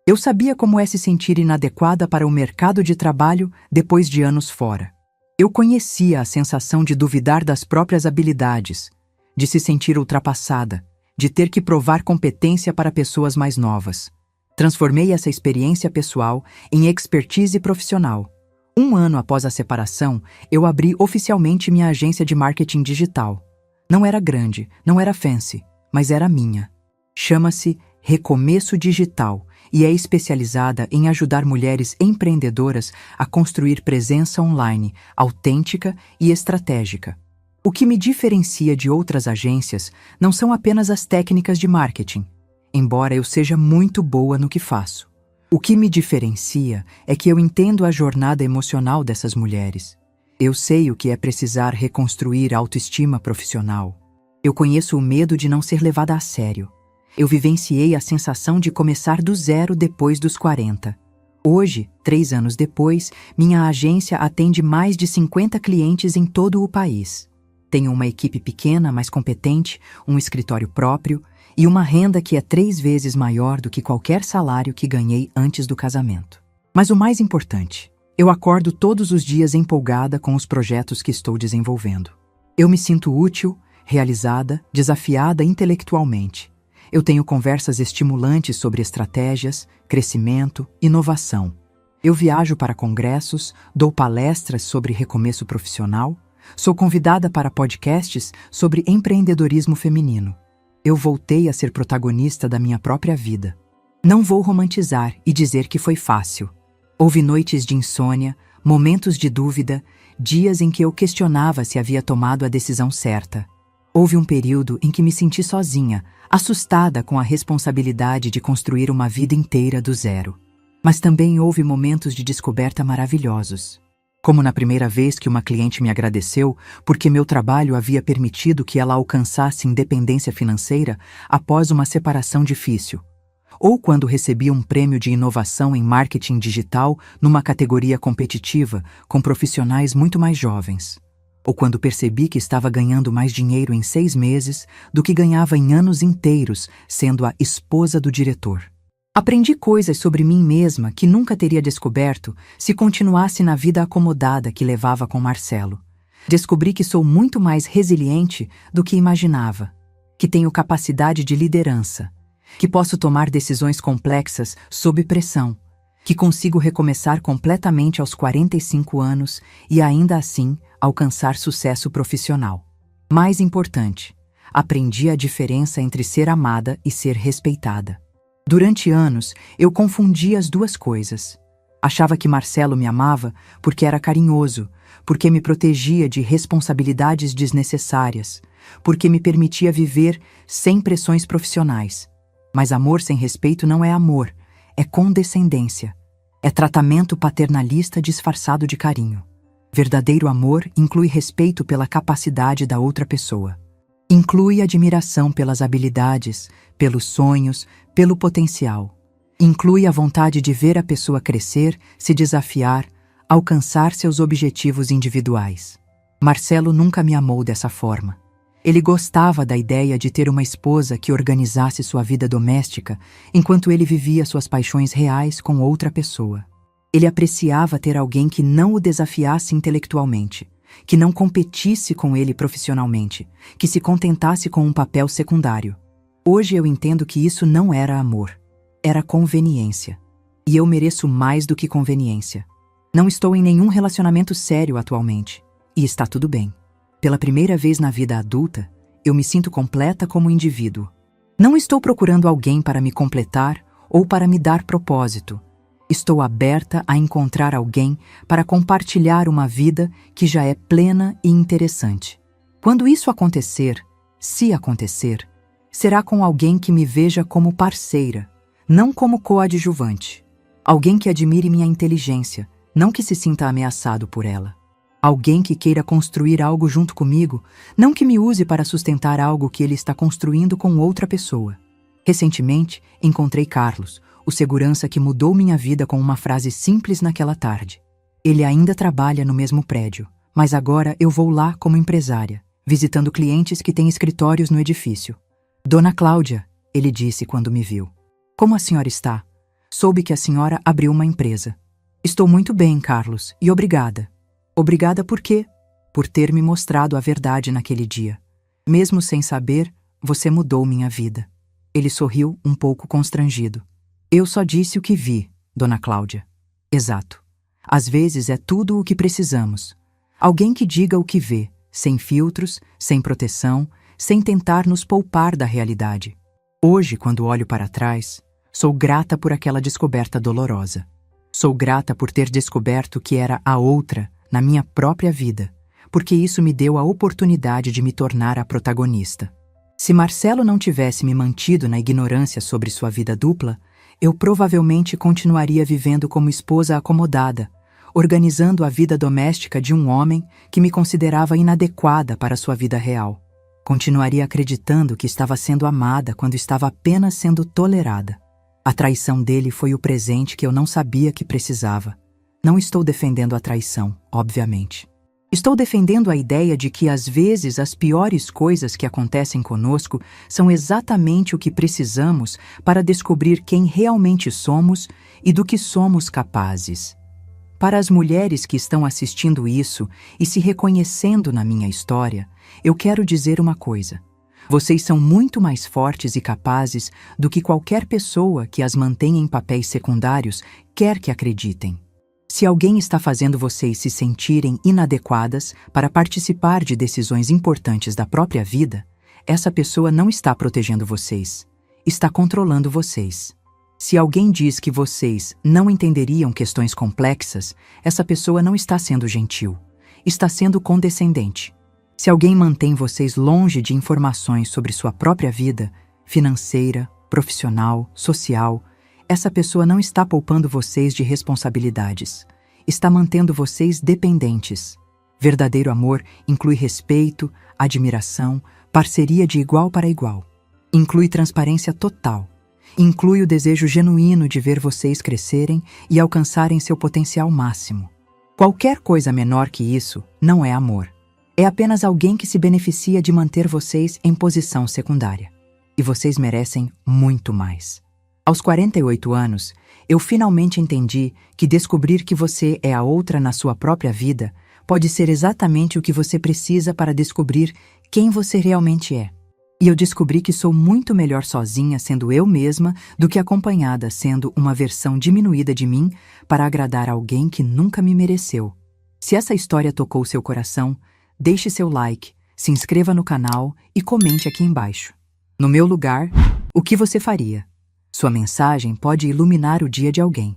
Eu sabia como é se sentir inadequada para o mercado de trabalho depois de anos fora. Eu conhecia a sensação de duvidar das próprias habilidades, de se sentir ultrapassada, de ter que provar competência para pessoas mais novas. Transformei essa experiência pessoal em expertise profissional. 1 ano após a separação, eu abri oficialmente minha agência de marketing digital. Não era grande, não era fancy, mas era minha. Chama-se Recomeço Digital e é especializada em ajudar mulheres empreendedoras a construir presença online, autêntica e estratégica. O que me diferencia de outras agências não são apenas as técnicas de marketing, embora eu seja muito boa no que faço. O que me diferencia é que eu entendo a jornada emocional dessas mulheres. Eu sei o que é precisar reconstruir a autoestima profissional. Eu conheço o medo de não ser levada a sério. Eu vivenciei a sensação de começar do zero depois dos 40. Hoje, 3 anos depois, minha agência atende mais de 50 clientes em todo o país. Tenho uma equipe pequena, mas competente, um escritório próprio e uma renda que é 3 vezes maior do que qualquer salário que ganhei antes do casamento. Mas o mais importante, eu acordo todos os dias empolgada com os projetos que estou desenvolvendo. Eu me sinto útil, realizada, desafiada intelectualmente. Eu tenho conversas estimulantes sobre estratégias, crescimento, inovação. Eu viajo para congressos, dou palestras sobre recomeço profissional, sou convidada para podcasts sobre empreendedorismo feminino. Eu voltei a ser protagonista da minha própria vida. Não vou romantizar e dizer que foi fácil. Houve noites de insônia, momentos de dúvida, dias em que eu questionava se havia tomado a decisão certa. Houve um período em que me senti sozinha, assustada com a responsabilidade de construir uma vida inteira do zero. Mas também houve momentos de descoberta maravilhosos. Como na primeira vez que uma cliente me agradeceu porque meu trabalho havia permitido que ela alcançasse independência financeira após uma separação difícil. Ou quando recebi um prêmio de inovação em marketing digital numa categoria competitiva com profissionais muito mais jovens. ou quando percebi que estava ganhando mais dinheiro em 6 meses do que ganhava em anos inteiros sendo a esposa do diretor. Aprendi coisas sobre mim mesma que nunca teria descoberto se continuasse na vida acomodada que levava com Marcelo. Descobri que sou muito mais resiliente do que imaginava, que tenho capacidade de liderança, que posso tomar decisões complexas sob pressão, que consigo recomeçar completamente aos 45 anos e ainda assim alcançar sucesso profissional. Mais importante, aprendi a diferença entre ser amada e ser respeitada. Durante anos, eu confundia as duas coisas. Achava que Marcelo me amava porque era carinhoso, porque me protegia de responsabilidades desnecessárias, porque me permitia viver sem pressões profissionais. Mas amor sem respeito não é amor, é condescendência. É tratamento paternalista disfarçado de carinho. Verdadeiro amor inclui respeito pela capacidade da outra pessoa. Inclui admiração pelas habilidades, pelos sonhos, pelo potencial. Inclui a vontade de ver a pessoa crescer, se desafiar, alcançar seus objetivos individuais. Marcelo nunca me amou dessa forma. Ele gostava da ideia de ter uma esposa que organizasse sua vida doméstica enquanto ele vivia suas paixões reais com outra pessoa. Ele apreciava ter alguém que não o desafiasse intelectualmente, que não competisse com ele profissionalmente, que se contentasse com um papel secundário. Hoje eu entendo que isso não era amor, era conveniência. E eu mereço mais do que conveniência. Não estou em nenhum relacionamento sério atualmente, e está tudo bem. Pela primeira vez na vida adulta, eu me sinto completa como indivíduo. Não estou procurando alguém para me completar ou para me dar propósito. Estou aberta a encontrar alguém para compartilhar uma vida que já é plena e interessante. Quando isso acontecer, se acontecer, será com alguém que me veja como parceira, não como coadjuvante. Alguém que admire minha inteligência, não que se sinta ameaçado por ela. Alguém que queira construir algo junto comigo, não que me use para sustentar algo que ele está construindo com outra pessoa. Recentemente, encontrei Carlos, o segurança que mudou minha vida com uma frase simples naquela tarde. Ele ainda trabalha no mesmo prédio, mas agora eu vou lá como empresária, visitando clientes que têm escritórios no edifício. Dona Cláudia, ele disse quando me viu. Como a senhora está? Soube que a senhora abriu uma empresa. Estou muito bem, Carlos, e obrigada. Obrigada por quê? Por ter me mostrado a verdade naquele dia. Mesmo sem saber, você mudou minha vida. Ele sorriu um pouco constrangido. Eu só disse o que vi, Dona Cláudia. Exato. Às vezes é tudo o que precisamos. Alguém que diga o que vê, sem filtros, sem proteção, sem tentar nos poupar da realidade. Hoje, quando olho para trás, sou grata por aquela descoberta dolorosa. Sou grata por ter descoberto que era a outra na minha própria vida, porque isso me deu a oportunidade de me tornar a protagonista. Se Marcelo não tivesse me mantido na ignorância sobre sua vida dupla, eu provavelmente continuaria vivendo como esposa acomodada, organizando a vida doméstica de um homem que me considerava inadequada para sua vida real. Continuaria acreditando que estava sendo amada quando estava apenas sendo tolerada. A traição dele foi o presente que eu não sabia que precisava. Não estou defendendo a traição, obviamente. Estou defendendo a ideia de que, às vezes, as piores coisas que acontecem conosco são exatamente o que precisamos para descobrir quem realmente somos e do que somos capazes. Para as mulheres que estão assistindo isso e se reconhecendo na minha história, eu quero dizer uma coisa. Vocês são muito mais fortes e capazes do que qualquer pessoa que as mantenha em papéis secundários quer que acreditem. Se alguém está fazendo vocês se sentirem inadequadas para participar de decisões importantes da própria vida, essa pessoa não está protegendo vocês, está controlando vocês. Se alguém diz que vocês não entenderiam questões complexas, essa pessoa não está sendo gentil, está sendo condescendente. Se alguém mantém vocês longe de informações sobre sua própria vida, financeira, profissional, social, essa pessoa não está poupando vocês de responsabilidades. Está mantendo vocês dependentes. Verdadeiro amor inclui respeito, admiração, parceria de igual para igual. Inclui transparência total. Inclui o desejo genuíno de ver vocês crescerem e alcançarem seu potencial máximo. Qualquer coisa menor que isso não é amor. É apenas alguém que se beneficia de manter vocês em posição secundária. E vocês merecem muito mais. Aos 48 anos, eu finalmente entendi que descobrir que você é a outra na sua própria vida pode ser exatamente o que você precisa para descobrir quem você realmente é. E eu descobri que sou muito melhor sozinha sendo eu mesma do que acompanhada sendo uma versão diminuída de mim para agradar alguém que nunca me mereceu. Se essa história tocou seu coração, deixe seu like, se inscreva no canal e comente aqui embaixo. No meu lugar, o que você faria? Sua mensagem pode iluminar o dia de alguém.